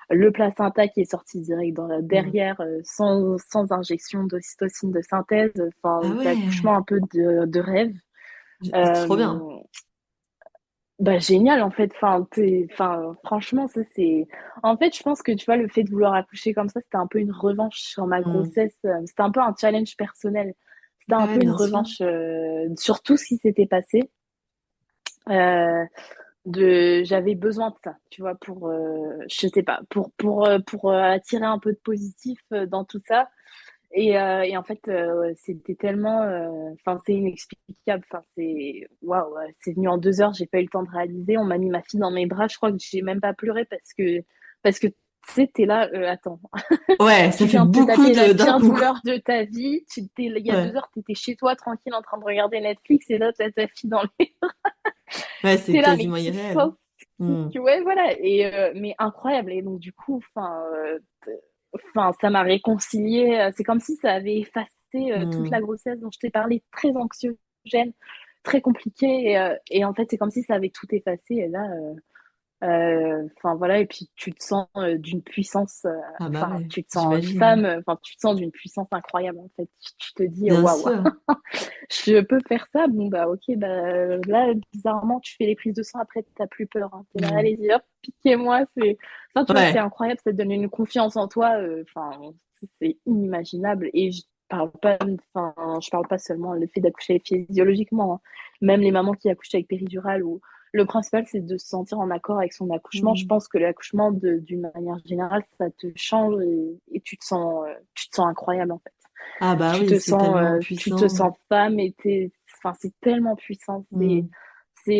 B: le placenta qui est sorti direct
A: Hmm.
B: derrière, sans injection d'ocytocine de synthèse, enfin,
A: Ah
B: l'accouchement
A: ouais,
B: un peu de rêve.
A: trop bien.
B: Euh, Bah, génial, en fait. Enfin, franchement, ça, c'est. En fait, je pense que tu vois, le fait de vouloir accoucher comme ça, c'était un peu une revanche sur ma
A: Hmm.
B: grossesse. C'était un peu un challenge personnel. C'était un
A: Ouais,
B: peu une
A: bien sûr.
B: revanche sur tout ce qui s'était passé. Euh, J'avais besoin de ça, tu vois, je sais pas, pour attirer un peu de positif dans tout ça. Et en fait, c'était tellement, enfin, c'est inexplicable. Enfin, c'est waouh, c'est venu en 2 heures. J'ai pas eu le temps de réaliser. On m'a mis ma fille dans mes bras. Je crois que j'ai même pas pleuré parce que tu sais, t'es là. Attends,
A: Ouais, ça
B: tu
A: fait
B: viens de te
A: beaucoup
B: taper la
A: de d'un
B: pire
A: coup.
B: douleur de ta vie. Il y a deux
A: Ouais,
B: heures, t'étais chez toi tranquille en train de regarder Netflix et là, t'as ta fille dans les.
A: ouais, c'est
B: T'es là, mais
A: quasiment irréel.
B: enfin,
A: Hmm.
B: ouais, voilà. Mais incroyable. Et donc du coup, enfin, ça m'a réconciliée. C'est comme si ça avait effacé toute la
A: Hmm.
B: grossesse dont je t'ai parlé, très anxiogène, très compliquée. Et en fait, c'est comme si ça avait tout effacé. Et là, enfin voilà. Et puis tu te sens d'une puissance.
A: Ah bah
B: Enfin,
A: ouais,
B: tu te sens
A: j'imagine.
B: femme. Enfin, tu te sens d'une puissance incroyable. En fait, tu te dis
A: Bien
B: waouh,
A: sûr.
B: je peux faire ça. Bon bah ok. Bah là, bizarrement, tu fais les prises de sang. Après, t'as plus peur. Hein. T'es là,
A: Hmm.
B: allez-y, hop, piquez-moi. Enfin, tu vois, c'est
A: Ouais.
B: incroyable. Ça te donne une confiance en toi. Enfin, c'est inimaginable. Et je parle pas seulement le fait d'accoucher physiologiquement, hein. Même les mamans qui accouchent avec péridurale ou le principal, c'est de se sentir en accord avec son accouchement. Je
A: Mm.
B: pense que l'accouchement, d'une manière générale, ça te change et tu te sens incroyable, en fait.
C: Ah bah oui, c'est tellement
B: Tu te
C: puissant.
B: sens femme et enfin, c'est tellement puissant.
C: Mm.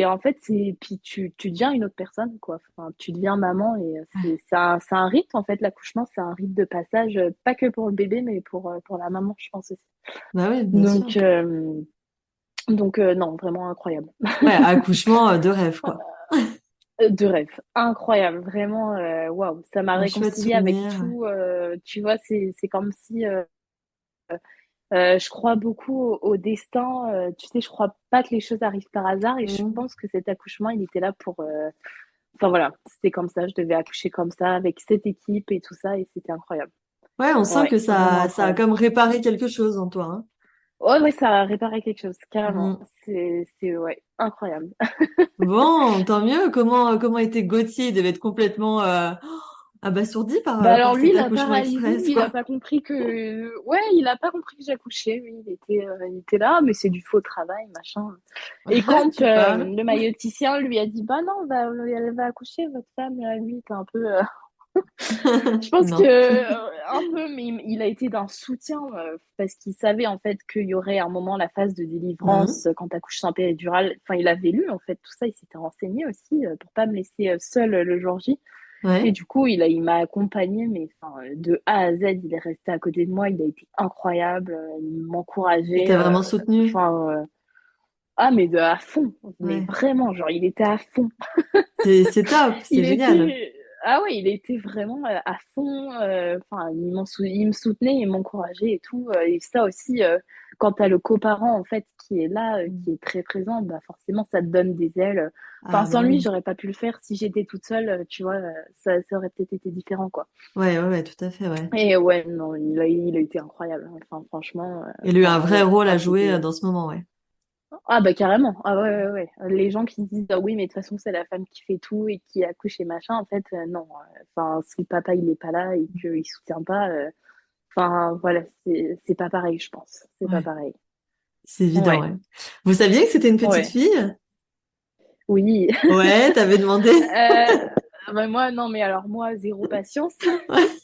B: En fait, puis tu deviens une autre personne, quoi. Enfin, tu deviens maman et
C: Ouais.
B: c'est un rite, en fait, l'accouchement, c'est un rite de passage, pas que pour le bébé, mais pour la maman, je pense aussi.
C: Bah oui, bien sûr.
B: Donc, non, vraiment incroyable.
C: Ouais, accouchement de rêve, quoi.
B: De rêve, incroyable, vraiment, waouh, ça m'a
C: Un chouette
B: réconciliée avec
C: souvenir.
B: tout. Tu vois, c'est comme si je crois beaucoup au destin. Tu sais, je crois pas que les choses arrivent par hasard et je
C: Mm.
B: pense que cet accouchement, il était là pour. Enfin voilà, c'était comme ça. Je devais accoucher comme ça avec cette équipe et tout ça et c'était incroyable.
C: Ouais, on sent
B: Ouais,
C: que
B: vraiment
C: ça a
B: incroyable.
C: comme réparé quelque chose en toi, hein.
B: Ouais, ouais, ça a réparé quelque chose, carrément.
C: Mm.
B: Ouais, incroyable.
C: Bon, tant mieux. Comment était Gauthier? Il devait être complètement abasourdi
B: Bah
C: par
B: alors lui,
C: cet
B: la
C: accouchement
B: paralysie,
C: express,
B: il a
C: quoi.
B: pas compris que, ouais, il a pas compris que j'accouchais. Oui, il était là, mais c'est du faux travail, machin. Et quand
C: Tu parles.
B: le maïoticien lui a dit, bah non, elle va accoucher, votre femme, lui, t'es un peu, je pense que
C: Non.
B: un peu, mais il a été d'un soutien parce qu'il savait en fait qu'il y aurait un moment la phase de
C: Mhm.
B: délivrance quand t'accouches sans péridurale. Enfin, il avait lu en fait tout ça, il s'était renseigné aussi pour pas me laisser seule le jour J. Et
C: Ouais.
B: du coup, il m'a accompagnée, mais enfin, de A à Z, il est resté à côté de moi, il a été incroyable, il
C: Il
B: m'encourageait.
C: t'a vraiment soutenu.
B: Enfin, ah, mais de à fond, mais
C: Ouais.
B: vraiment, genre, il était à fond.
C: C'est top, c'est
B: Il
C: génial.
B: était, ah ouais, il était vraiment à fond. Enfin, il me soutenait, il m'encourageait et tout. Et ça aussi, quand t'as le coparent en fait qui est là, qui est très présent, bah forcément, ça te donne des ailes. Enfin,
C: Ah
B: sans
C: bah
B: lui,
C: oui.
B: j'aurais pas pu le faire. Si j'étais toute seule, tu vois, ça aurait peut-être été différent, quoi.
C: Ouais, ouais, ouais, tout à fait, ouais.
B: Et ouais, non, il a été incroyable. Enfin, franchement,
C: Il a eu un
B: enfin,
C: vrai
B: ouais.
C: rôle à
B: Enfin,
C: jouer
B: c'était.
C: dans ce moment, ouais.
B: Ah bah carrément, ah ouais, ouais, ouais. Les gens qui disent ah oui mais de toute façon c'est la femme qui fait tout et qui accouche et machin, en fait non. Enfin si le papa il est pas là et qu'il soutient pas, enfin voilà c'est pas pareil je pense, c'est pas
C: Ouais,
B: pareil.
C: c'est évident,
B: Ouais,
C: ouais. Vous saviez que c'était une petite
B: ouais,
C: fille?
B: oui.
C: Ouais, t'avais demandé?
B: euh, Bah, moi non mais alors moi zéro patience.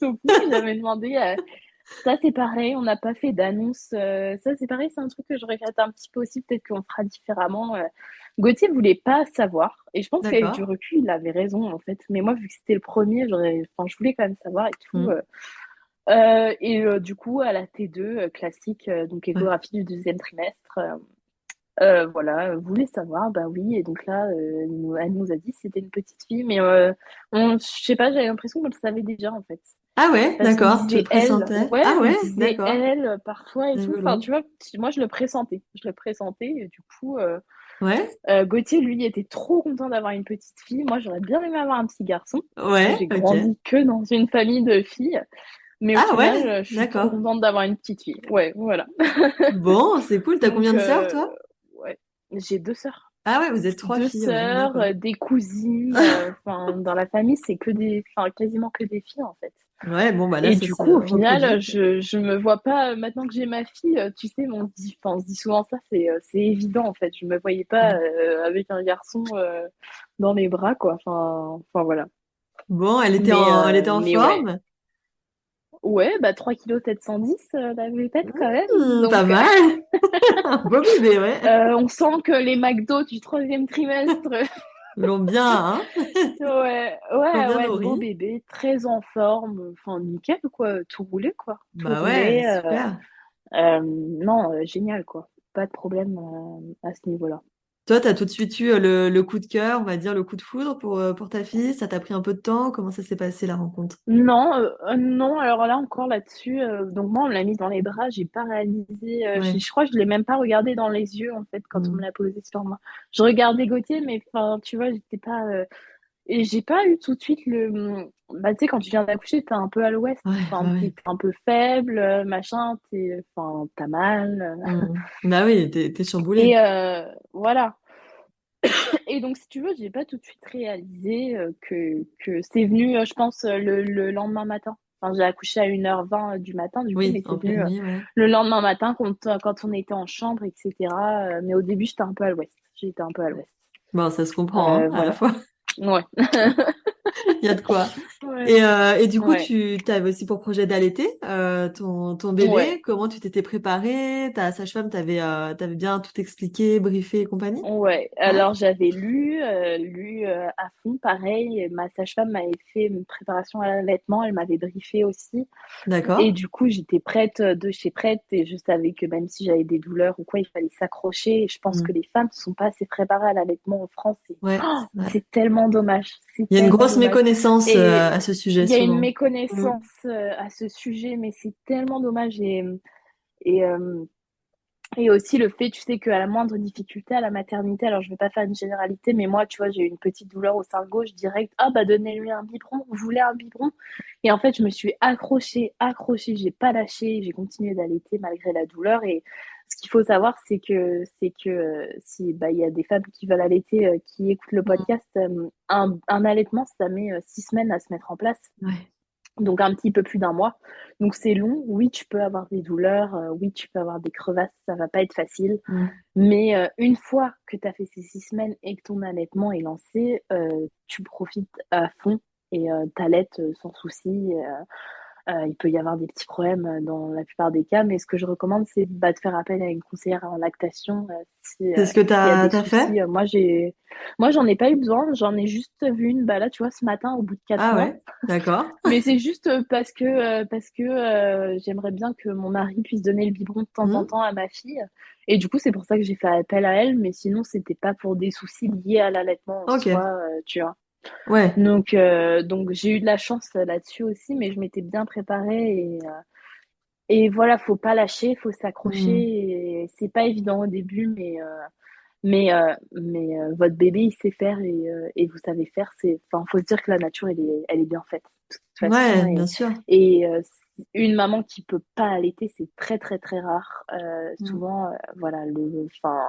B: Donc oui j'avais demandé. Ça, c'est pareil, on n'a pas fait d'annonce. Ça, c'est pareil, c'est un truc que je regrette un petit peu aussi. Peut-être qu'on fera différemment. Gauthier voulait pas savoir. Et je pense qu'avec du
C: D'accord.
B: recul, il avait raison, en fait. Mais moi, vu que c'était le premier, enfin, je voulais quand même savoir et tout.
C: Hmm.
B: Du coup, à la T2 classique, donc
C: Ouais.
B: échographie du deuxième trimestre, voilà, voulait savoir, bah oui. Et donc là, elle nous a dit que c'était une petite fille. Mais je sais pas, j'avais l'impression qu'on le savait déjà, en fait.
C: Ah ouais,
B: Parce qu'on
C: d'accord. Tu le
B: disait elle,
C: pressentais?
B: ouais,
C: Ah
B: on
C: ouais,
B: disait
C: d'accord.
B: elle parfois et tout. Enfin,
C: Rigolo.
B: tu vois, moi je le pressentais. Je le pressentais et du coup,
C: Ouais,
B: Gauthier, lui, était trop content d'avoir une petite fille. Moi, j'aurais bien aimé avoir un petit garçon parce que
C: ouais,
B: j'ai
C: ok.
B: grandi que dans une famille de filles. Mais au
C: Ah
B: final,
C: ouais,
B: je suis trop
C: d'accord.
B: contente d'avoir une petite fille. Ouais, voilà.
C: Bon, c'est cool. T'as combien
B: Donc,
C: de sœurs, toi?
B: ouais, j'ai deux sœurs.
C: Ah ouais, vous êtes trois
B: Deux
C: filles, ouais,
B: sœurs,
C: d'accord.
B: des cousines. Enfin, dans la famille, c'est enfin, quasiment que des filles en fait.
C: Ouais, bon, bah là,
B: Et
C: ça
B: du
C: se
B: coup, au
C: reproduit.
B: final, je me vois pas, maintenant que j'ai ma fille, tu sais, on se dit souvent ça, c'est évident en fait. Je me voyais pas
C: Mm.
B: avec un garçon dans mes bras, quoi. Enfin voilà.
C: Bon, elle était en
B: Mais ouais.
C: forme?
B: Ouais, bah 3 kg 710, la pépette quand même.
C: Pas
B: Donc,
C: mal. Un beau bébé, ouais.
B: on sent que les McDo du troisième trimestre,
C: Ils l'ont bien, hein?
B: ouais,
C: Ils l'ont
B: ouais,
C: bien
B: ouais, beau
C: nourri.
B: bébé, très en forme, enfin nickel, quoi. Tout roulé, quoi. Tout
C: Bah ouais,
B: roulé.
C: super.
B: Non, génial, quoi. Pas de problème à ce niveau-là.
C: Toi, t'as tout de suite eu le coup de cœur, on va dire le coup de foudre pour ta fille. Ça t'a pris un peu de temps? Comment ça s'est passé la rencontre?
B: Non, non, alors là encore là-dessus, donc moi on me l'a mise dans les bras, j'ai pas réalisé,
C: Ouais.
B: je crois que je l'ai même pas regardé dans les yeux en fait quand on me
C: Mm.
B: l'a posé sur moi. Je regardais Gauthier, mais enfin tu vois, j'étais pas, et j'ai pas eu tout de suite bah tu sais quand tu viens d'accoucher, t'es un peu à l'ouest,
C: Ouais,
B: enfin
C: bah
B: t'es
C: ouais.
B: un peu faible, machin, enfin t'as mal,
C: Mm. Bah oui, t'es chamboulée.
B: et voilà. Et donc, si tu veux, j'ai pas tout de suite réalisé que c'est venu, je pense, le lendemain matin. Enfin, j'ai accouché à 1h20 du matin, du coup,
C: Oui,
B: mais c'est
C: en pleine
B: venu
C: nuit, ouais.
B: le lendemain matin quand on était en chambre, etc. Mais au début, j'étais un peu à l'ouest. J'étais un peu à l'ouest.
C: Bon, ça se comprend, hein, à la
B: Voilà.
C: fois.
B: Ouais.
C: Il y a de quoi.
B: Ouais.
C: Et du coup,
B: Ouais.
C: tu avais aussi pour projet d'allaiter ton
B: Ouais.
C: bébé. Comment tu t'étais préparée? Ta sage-femme t'avait bien tout expliqué, briefé et compagnie?
B: Ouais,
C: Ouais,
B: alors j'avais lu à fond, pareil. Ma sage-femme m'avait fait une préparation à l'allaitement, elle m'avait briefé aussi. Et
C: d'accord.
B: du coup, j'étais prête de chez prête et je savais que même si j'avais des douleurs ou quoi, il fallait s'accrocher. Et je pense que
C: Mm.
B: les femmes ne sont pas assez préparées à l'allaitement en France.
C: Ouais, c'est vrai.
B: C'est tellement dommage. C'est
C: Il y a une
B: tellement
C: grosse
B: dommage.
C: méconnaissance
B: Et
C: à ce sujet
B: il y a une
C: souvent. Mm.
B: méconnaissance à ce sujet, mais c'est tellement dommage. Et, euh, et aussi le fait, tu sais, qu'à la moindre difficulté à la maternité, alors je vais pas faire une généralité, mais moi, tu vois, j'ai eu une petite douleur au sein gauche, direct, ah bah donnez-lui un biberon, vous voulez un biberon? Et en fait, je me suis accrochée, j'ai pas lâché, j'ai continué d'allaiter malgré la douleur. Et ce qu'il faut savoir, c'est que si bah il y a des femmes qui veulent allaiter, qui écoutent le
C: Mm.
B: podcast, un allaitement, ça met 6 semaines à se mettre en place,
C: Ouais.
B: donc un petit peu plus d'un mois. Donc c'est long. Oui, tu peux avoir des douleurs, oui, tu peux avoir des crevasses, ça va pas être facile.
C: Mm.
B: Mais une fois que tu as fait ces 6 semaines et que ton allaitement est lancé, tu profites à fond et t'allaites sans souci. Il peut y avoir des petits problèmes dans la plupart des cas, mais ce que je recommande, c'est bah, de faire appel à une conseillère en lactation
C: C'est ce que
B: s'il y a des
C: t'as fait?
B: soucis. Moi, j'en ai pas eu besoin. J'en ai juste vu une bah, là, tu vois, ce matin, au bout de quatre
C: Ah
B: mois.
C: ouais, d'accord.
B: Mais c'est juste parce que j'aimerais bien que mon mari puisse donner le biberon de temps en
C: Mm.
B: temps à ma fille. Et du coup, c'est pour ça que j'ai fait appel à elle. Mais sinon, c'était pas pour des soucis liés à l'allaitement en
C: Ok.
B: soi, tu vois.
C: Ouais.
B: Donc j'ai eu de la chance là-dessus aussi, mais je m'étais bien préparée. Et voilà, faut pas lâcher, faut s'accrocher.
C: Mm.
B: Et c'est pas évident au début, mais votre bébé, il sait faire et vous savez faire. Enfin, faut se dire que la nature, elle est bien faite, de toute façon.
C: Ouais,
B: Et,
C: bien sûr.
B: et une maman qui peut pas allaiter, c'est très, très, très rare.
C: Mm.
B: Souvent, voilà, enfin,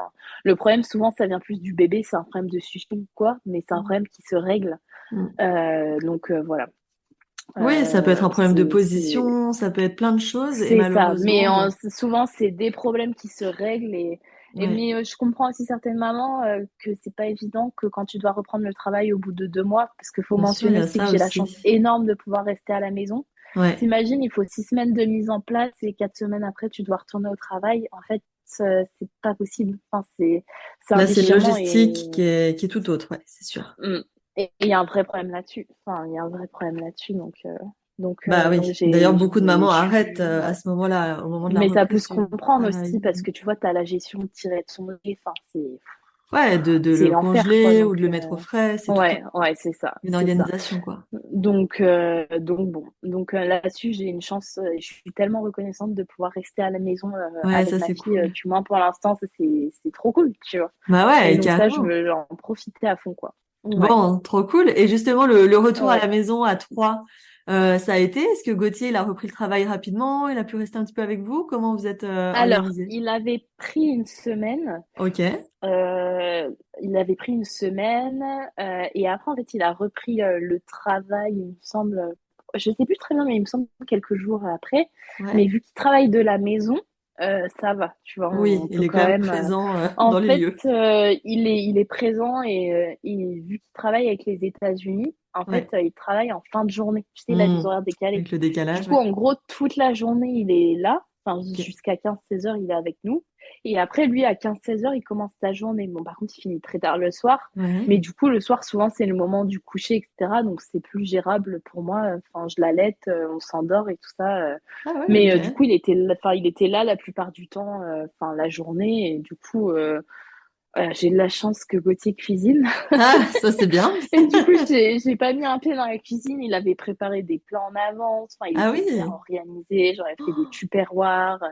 B: le problème, souvent, ça vient plus du bébé. C'est un problème de succion, quoi, mais c'est un
C: Mm.
B: problème qui se règle.
C: Mm.
B: Donc, voilà.
C: Oui, ça peut être un problème de
B: C'est
C: position, ça peut être plein de choses et
B: c'est ça, mais
C: malheureusement, bon.
B: souvent c'est des problèmes qui se règlent.
C: Ouais.
B: Mais je comprends aussi certaines mamans que c'est pas évident, que quand tu dois reprendre le travail au bout de 2 mois, parce qu'il faut
C: Bien sûr, il
B: mentionner
C: y a
B: aussi que
C: ça
B: j'ai la chance
C: aussi.
B: énorme de pouvoir rester à la maison.
C: Ouais.
B: T'imagines, il faut 6 semaines de mise en place et 4 semaines après tu dois retourner au travail. En fait, c'est pas possible. Enfin, c'est un
C: Là, c'est une
B: déchirement.
C: logistique qui est tout autre, ouais, c'est sûr.
B: Mm. Et il y a un vrai problème là-dessus. Enfin, il y a un vrai problème là-dessus.
C: Bah
B: Donc
C: oui. D'ailleurs, beaucoup de mamans
B: je
C: arrêtent
B: suis,
C: à
B: ouais.
C: ce moment-là, au moment de la
B: Mais ça peut
C: reprise
B: se
C: du
B: comprendre
C: travail.
B: aussi parce que tu vois, tu as la gestion tirée de son lait. Enfin,
C: Ouais, de
B: c'est
C: le
B: l'enfer, quoi.
C: congeler ou de le mettre au frais, c'est tout
B: Ouais, ouais, c'est ça,
C: une
B: c'est ça.
C: organisation, quoi.
B: Donc bon. Là-dessus, j'ai une chance. Je suis tellement reconnaissante de pouvoir rester à la maison
C: Ouais,
B: avec
C: ça,
B: ma
C: c'est
B: fille.
C: cool.
B: Du moins pour l'instant, ça, c'est trop cool, tu vois.
C: Bah
B: Et
C: ouais,
B: donc ça,
C: carrément.
B: j'en profiter à fond, quoi. Ouais,
C: Bon, trop cool. Et justement, le retour à la
B: ouais.
C: maison à trois, ça a été? Est-ce que Gauthier, il a repris le travail rapidement? Il a pu rester un petit peu avec vous? Comment vous êtes
B: Alors,
C: organisés?
B: il avait pris une semaine.
C: Ok.
B: Euh, il avait pris une semaine et après, en fait, il a repris le travail, il me semble. Je sais plus très bien, mais il me semble quelques jours après.
C: Ouais.
B: Mais vu qu'il travaille de la maison, ça va. Tu vois,
C: Oui,
B: on
C: il
B: peut
C: est quand
B: quand
C: même
B: même.
C: présent
B: En
C: dans les
B: fait,
C: lieux.
B: il est présent et vu qu'il travaille avec les États-Unis, en fait,
C: Ouais.
B: il travaille en fin de journée. Tu sais, il a des
C: Hmm.
B: horaires décalés.
C: Avec le
B: Du
C: décalage,
B: coup,
C: ouais.
B: en gros, toute la journée, il est là. Enfin,
C: Ok.
B: jusqu'à 15-16 heures, il est avec nous. Et après, lui, à 15-16 heures, il commence sa journée. Bon, par contre, il finit très tard le soir.
C: Ouais.
B: Mais du coup, le soir, souvent, c'est le moment du coucher, etc. Donc, c'est plus gérable pour moi. Enfin, je l'allaite, on s'endort et tout ça.
C: Ah ouais,
B: Mais
C: ok.
B: du coup, il était là la plupart du temps, enfin, la journée. Et du coup, voilà, j'ai de la chance que Gauthier cuisine.
C: Ah, ça c'est bien.
B: Et du coup, j'ai pas mis un pied dans la cuisine. Il avait préparé des plats en avance. Enfin, il
C: Ah
B: était bien
C: oui,
B: organisé. J'aurais fait des tupperwares.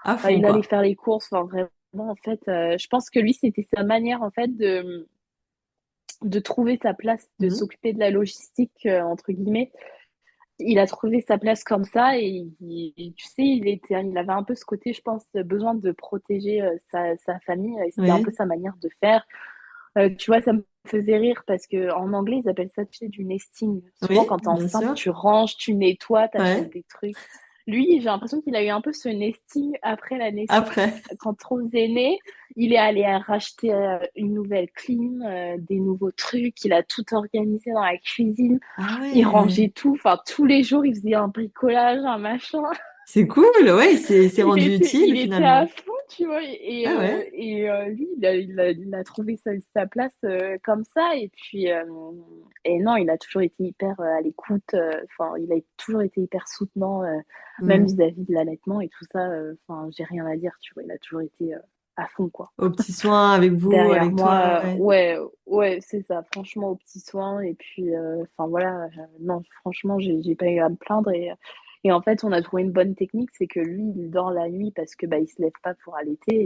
C: à
B: Enfin,
C: fond
B: il allait
C: quoi.
B: faire les courses. Enfin, vraiment, en fait, je pense que lui, c'était sa manière, en fait, de trouver sa place, de
C: Mhm.
B: s'occuper de la logistique, entre guillemets. Il a trouvé sa place comme ça et tu sais, il avait un peu ce côté, je pense, besoin de protéger sa famille. Et c'était un peu
C: Oui,
B: sa manière de faire. Tu vois, ça me faisait rire parce que en anglais, ils appellent ça, tu sais, du nesting. Souvent,
C: oui,
B: quand t'es
C: bien
B: enceinte,
C: sûr.
B: tu ranges, tu nettoies, t'achètes
C: Ouais.
B: des trucs. Lui, j'ai l'impression qu'il a eu un peu ce nesting après la naissance.
C: Après.
B: Quand Rose est né, il est allé racheter une nouvelle clim, des nouveaux trucs. Il a tout organisé dans la cuisine.
C: Ah
B: Il
C: ouais,
B: rangeait tout. Enfin, tous les jours, il faisait un bricolage, un machin.
C: c'est cool, ouais, c'est rendu
B: Il
C: utile
B: était à
C: finalement.
B: fond, tu vois.
C: Ah ouais,
B: Lui, il a trouvé sa place comme ça. Et non, il a toujours été hyper à l'écoute. Enfin, il a toujours été hyper soutenant, même
C: hmm.
B: vis-à-vis de l'allaitement et tout ça. Enfin, j'ai rien à dire, tu vois. Il a toujours été à fond, quoi.
C: Aux petits soins avec vous,
B: Derrière
C: avec toi,
B: moi,
C: ouais.
B: ouais, c'est ça. Franchement, aux petits soins. Et puis, enfin, voilà. Non, franchement, j'ai pas eu à me plaindre. Et en fait, on a trouvé une bonne technique, c'est que lui, il dort la nuit parce que bah, il se lève pas pour allaiter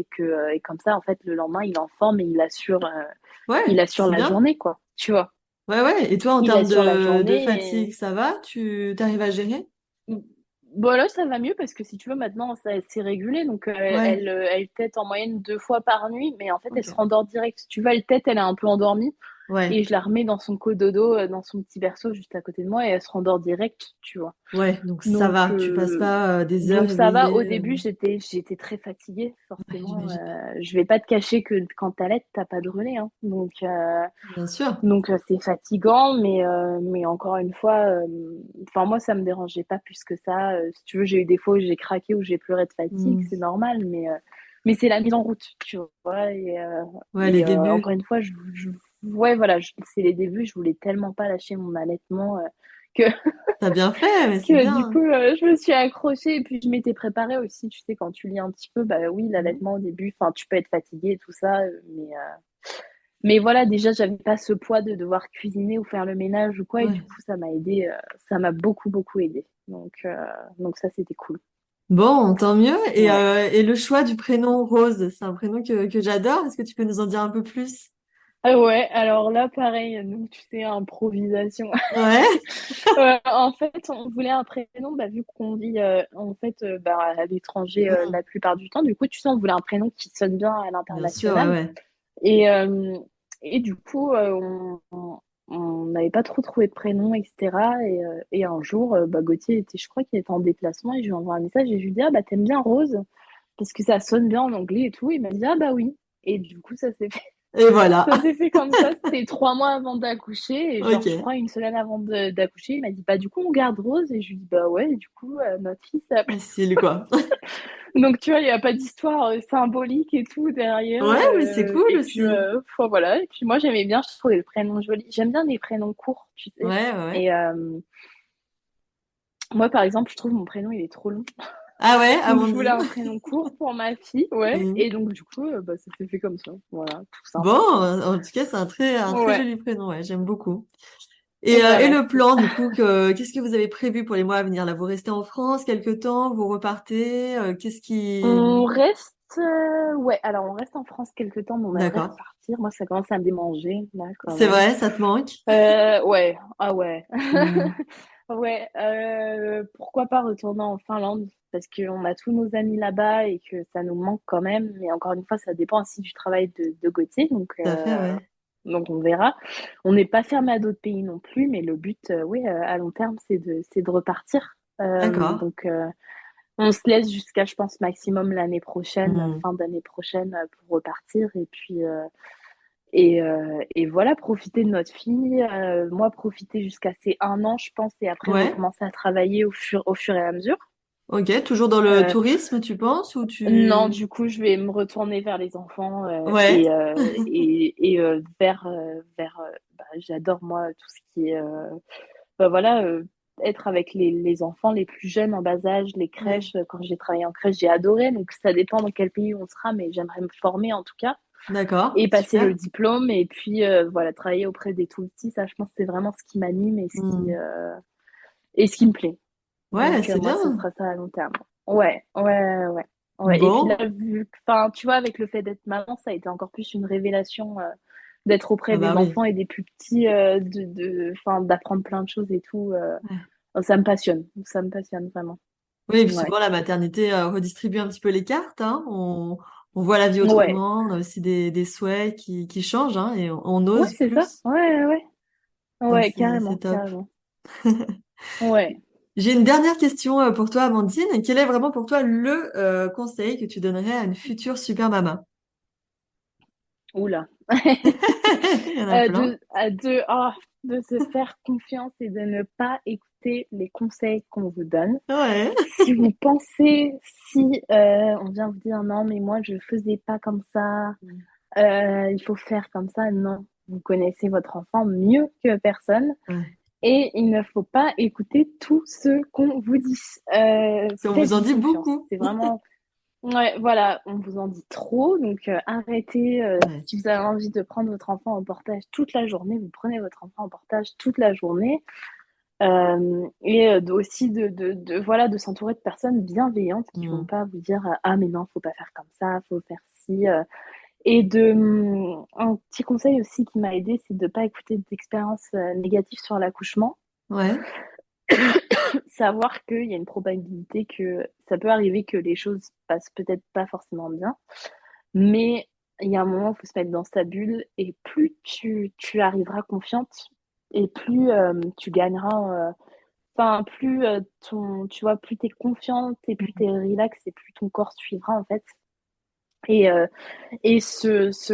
B: et comme ça, en fait, le lendemain, il est en forme et il
C: Ouais,
B: assure
C: c'est
B: la
C: bien.
B: journée, quoi. Tu vois,
C: Ouais, ouais. Et toi, en
B: il
C: termes
B: assure la
C: de
B: journée.
C: fatigue, ça va? Tu t'arrives à gérer?
B: Bon, là, ça va mieux parce que si tu veux, maintenant, ça c'est régulé. Donc,
C: Ouais,
B: elle tète en moyenne 2 fois par nuit, mais en fait, elle se
C: ok.
B: rendort direct. Si tu veux, elle tète, elle est un peu endormie.
C: Ouais,
B: Et je la remets dans son cododo, dans son petit berceau juste à côté de moi et elle se rendort direct, tu vois.
C: ouais. Donc ça
B: Donc,
C: va. Tu passes pas des heures
B: donc ça va. Au
C: éveillées.
B: début, j'étais très fatiguée,
C: Ouais,
B: forcément.
C: j'imagine.
B: Je vais pas te cacher que quand t'allaites, t'as pas de relais, hein.
C: Bien sûr.
B: C'est fatigant, mais encore une fois, enfin moi ça me dérangeait pas plus que ça. Si tu veux, j'ai eu des fois où j'ai craqué, où j'ai pleuré de fatigue,
C: Hmm.
B: c'est normal, mais c'est la mise en route, tu vois.
C: Ouais, les
B: Encore
C: débuts.
B: une fois, ouais voilà, c'est les débuts. Je voulais tellement pas lâcher mon allaitement que
C: T'as bien fait, mais c'est
B: que du
C: bien.
B: coup, je me suis accrochée et puis je m'étais préparée aussi. Tu sais, quand tu lis un petit peu, bah oui,
C: Hmm.
B: l'allaitement au début, enfin, tu peux être fatiguée et tout ça, mais voilà, déjà, j'avais pas ce poids de devoir cuisiner ou faire le ménage ou quoi, et du
C: Ouais.
B: coup, ça m'a aidé, ça m'a beaucoup, beaucoup aidé. Donc ça, c'était cool.
C: Bon, tant mieux.
B: Ouais.
C: Et le choix du prénom Rose, c'est un prénom que j'adore. Est-ce que tu peux nous en dire un peu plus?
B: Ah ouais, alors là, pareil, nous, tu sais, improvisation.
C: Ouais,
B: En fait, on voulait un prénom, bah, vu qu'on vit en fait bah, à l'étranger
C: Hmm.
B: la plupart du temps. Du coup, tu sais, on voulait un prénom qui sonne bien à
C: Bien sûr, ouais,
B: l'international.
C: ouais.
B: Et, euh, et du coup, on n'avait pas trop trouvé de prénom, etc. Et un jour, bah, Gauthier était, je crois qu'il était en déplacement et je lui envoie un message et je lui dis, ah bah t'aimes bien Rose? Parce que ça sonne bien en anglais et tout. Il m'a dit, ah bah oui. Et du coup,
C: Et voilà.
B: ça s'est fait comme ça. C'était 3 mois avant d'accoucher et genre, je
C: Ok.
B: crois, une semaine avant d'accoucher, il m'a dit, bah du coup, on garde Rose. Et je lui dis, bah ouais, et du coup, notre fille s'appelle.
C: Facile, quoi.
B: Donc, tu vois, il n'y a pas d'histoire symbolique et tout derrière.
C: Ouais, mais c'est cool
B: Et puis,
C: aussi.
B: enfin, voilà. Et puis, moi, j'aimais bien, je trouvais le prénom joli. J'aime bien les prénoms courts, tu sais.
C: Ouais, ouais, ouais.
B: Et moi, par exemple, je trouve mon prénom, il est trop long.
C: Ah ouais,
B: Donc, je voulais
C: Amandine.
B: un prénom court pour ma fille, ouais.
C: Hmm.
B: Et donc, du coup, bah, ça s'est fait comme ça. Voilà, tout
C: Bon,
B: simple.
C: en tout cas, c'est un très
B: Ouais,
C: joli prénom, ouais, j'aime beaucoup. Et
B: bah,
C: le
B: merci.
C: plan, du coup, qu'est-ce que vous avez prévu pour les mois à venir? Là, vous restez en France quelque temps, vous repartez, qu'est-ce qui...
B: On reste, ouais, alors on reste en France quelque temps, mais on aimerait
C: D'accord.
B: repartir. Moi, ça commence à me démanger, là, quand
C: C'est
B: même.
C: vrai, ça te manque?
B: Ouais, ah ouais.
C: Hmm.
B: Ouais, pourquoi pas retourner en Finlande? Parce qu'on a tous nos amis là-bas et que ça nous manque quand même. Mais encore une fois, ça dépend aussi du travail de Gauthier.
C: Tout à fait, ouais.
B: Donc on verra. On n'est pas fermé à d'autres pays non plus, mais le but, oui, à long terme, c'est de repartir.
C: D'accord.
B: On se laisse jusqu'à, je pense, maximum l'année prochaine,
C: Hmm.
B: fin d'année prochaine, pour repartir. Et voilà, profiter de notre fille. Moi, profiter jusqu'à ses 1 an, je pense, et après
C: Ouais.
B: recommencer à travailler au fur et à mesure.
C: Ok, toujours dans le
B: Euh,
C: tourisme, tu penses, ou
B: non,
C: tu...
B: du coup, je vais me retourner vers les enfants
C: Ouais.
B: bah, j'adore, moi, tout ce qui est, bah, voilà, être avec les enfants les plus jeunes en bas âge, les
C: Ouais.
B: crèches. Quand j'ai travaillé en crèche, j'ai adoré. Donc, ça dépend dans quel pays on sera, mais j'aimerais me former en tout cas
C: D'accord,
B: et passer le
C: super.
B: diplôme et puis voilà, travailler auprès des tout petits. Ça, je pense, c'est vraiment ce qui m'anime
C: Hmm.
B: et ce qui me plaît.
C: Ouais,
B: Donc,
C: c'est
B: moi, ce
C: bien.
B: sera ça à long terme. Ouais, ouais, ouais. Ouais. Et puis là,
C: Bon.
B: enfin, tu vois, avec le fait d'être maman, ça a été encore plus une révélation d'être auprès
C: Ah bah
B: des
C: oui.
B: enfants et des plus petits, enfin, d'apprendre plein de choses et tout.
C: Ouais.
B: Ça me passionne vraiment.
C: Oui, et puis
B: Ouais,
C: souvent la maternité redistribue un petit peu les cartes, hein. On voit la vie
B: ouais,
C: autrement, on a aussi des souhaits qui changent, hein, et on
B: ouais,
C: ose
B: c'est ça.
C: plus.
B: Ouais, ouais,
C: Donc
B: ouais,
C: c'est
B: carrément,
C: top.
B: carrément. Ouais.
C: J'ai une dernière question pour toi, Amandine. Quel est vraiment pour toi le conseil que tu donnerais à une future super maman?
B: Oula.
C: Il y en a plein.
B: De se faire confiance et de ne pas écouter les conseils qu'on vous donne.
C: Ouais.
B: Si vous pensez, si on vient vous dire non, mais moi je faisais pas comme ça, il faut faire comme ça, non. Vous connaissez votre enfant mieux que personne
C: Ouais.
B: et il ne faut pas écouter tout ce qu'on vous dit.
C: On vous en
B: Faites-vous
C: dit
B: confiance.
C: beaucoup.
B: C'est vraiment, ouais, voilà, on vous en dit trop, donc arrêtez.
C: Ouais.
B: Si vous avez envie de prendre votre enfant en portage toute la journée, vous prenez votre enfant en portage toute la journée. Aussi voilà, de s'entourer de personnes bienveillantes qui vont
C: Mm.
B: pas vous dire ah mais non, faut pas faire comme ça, faut faire ci. Un petit conseil aussi qui m'a aidé, c'est de pas écouter d'expériences négatives sur l'accouchement.
C: Ouais.
B: Savoir qu'il y a une probabilité que ça peut arriver que les choses passent peut-être pas forcément bien, mais il y a un moment où il faut se mettre dans sa bulle et plus tu arriveras confiante et plus tu gagneras. Enfin, plus tu vois, plus t'es confiante et plus t'es relax et plus ton corps suivra en fait. Et, euh,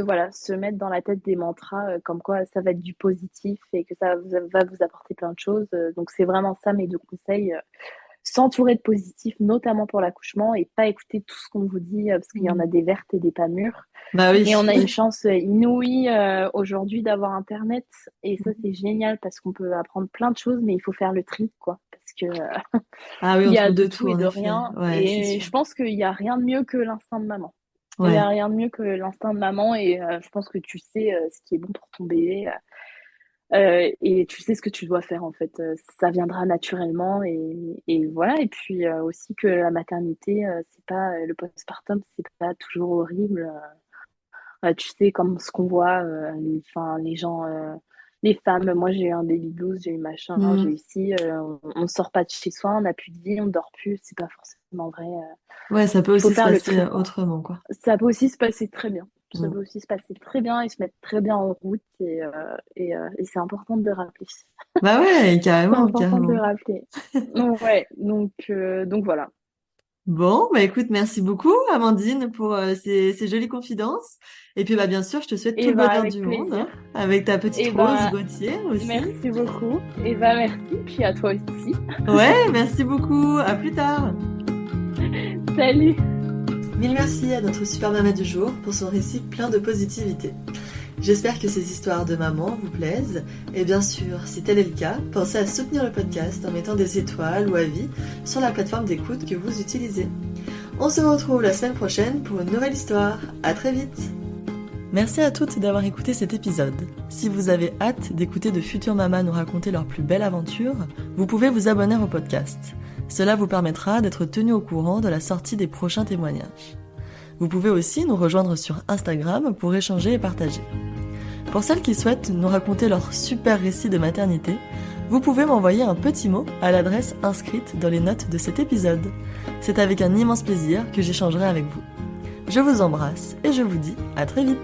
B: voilà, se mettre dans la tête des mantras comme quoi ça va être du positif et que va vous apporter plein de choses. Donc c'est vraiment ça mes deux conseils. S'entourer de positif, notamment pour l'accouchement, et pas écouter tout ce qu'on vous dit parce qu'il y en
C: Mm.
B: a des vertes et des pas mûres.
C: Bah
B: Et
C: oui.
B: on a une chance inouïe aujourd'hui d'avoir Internet. Et ça, c'est génial parce qu'on peut apprendre plein de choses, mais il faut faire le tri, quoi. Parce que
C: Ah oui,
B: il
C: on
B: y a
C: trouve
B: de
C: de
B: tout
C: tout
B: et
C: en
B: de
C: effet.
B: rien.
C: Ouais, c'est
B: Et
C: sûr.
B: je pense qu'il n'y a rien de mieux que l'instinct de maman. Il n'y a
C: Ouais.
B: rien de mieux que l'instinct de maman. Et je pense que tu sais ce qui est bon pour ton bébé. Et tu sais ce que tu dois faire en fait. Ça viendra naturellement et voilà. Et puis aussi que la maternité, c'est pas le postpartum, c'est pas toujours horrible. Tu sais comme ce qu'on voit, enfin les gens, les femmes. Moi j'ai eu un baby blues, j'ai eu machin, j'ai eu
C: Mm.
B: ci. On sort pas de chez soi, on n'a plus de vie, on dort plus. C'est pas forcément vrai.
C: Ouais, ça peut
B: Il faut
C: aussi se
B: faire le
C: passer
B: tri quoi.
C: autrement, quoi.
B: Ça peut aussi se passer très bien. Ça peut
C: Mm.
B: aussi se passer très bien et se mettre très bien en route et c'est important de le rappeler.
C: Bah ouais,
B: C'est
C: carrément,
B: important de le
C: carrément.
B: rappeler. Ouais, donc voilà.
C: Bon, bah écoute, merci beaucoup, Amandine, pour ces jolies confidences. Et puis, bah, bien sûr, je te souhaite tout
B: Et
C: le
B: bah
C: bonheur
B: avec
C: du monde,
B: plaisir.
C: hein, avec ta petite
B: Et
C: rose
B: bah
C: Gauthier aussi.
B: merci beaucoup. Et bah merci, puis à toi aussi.
C: Ouais, merci beaucoup. À plus tard.
B: Salut!
A: Mille merci à notre super maman du jour pour son récit plein de positivité. J'espère que ces histoires de maman vous plaisent. Et bien sûr, si tel est le cas, pensez à soutenir le podcast en mettant des étoiles ou avis sur la plateforme d'écoute que vous utilisez. On se retrouve la semaine prochaine pour une nouvelle histoire. À très vite! Merci à toutes d'avoir écouté cet épisode. Si vous avez hâte d'écouter de futures mamas nous raconter leur plus belle aventure, vous pouvez vous abonner au podcast. Cela vous permettra d'être tenu au courant de la sortie des prochains témoignages. Vous pouvez aussi nous rejoindre sur Instagram pour échanger et partager. Pour celles qui souhaitent nous raconter leur super récit de maternité, vous pouvez m'envoyer un petit mot à l'adresse inscrite dans les notes de cet épisode. C'est avec un immense plaisir que j'échangerai avec vous. Je vous embrasse et je vous dis à très vite.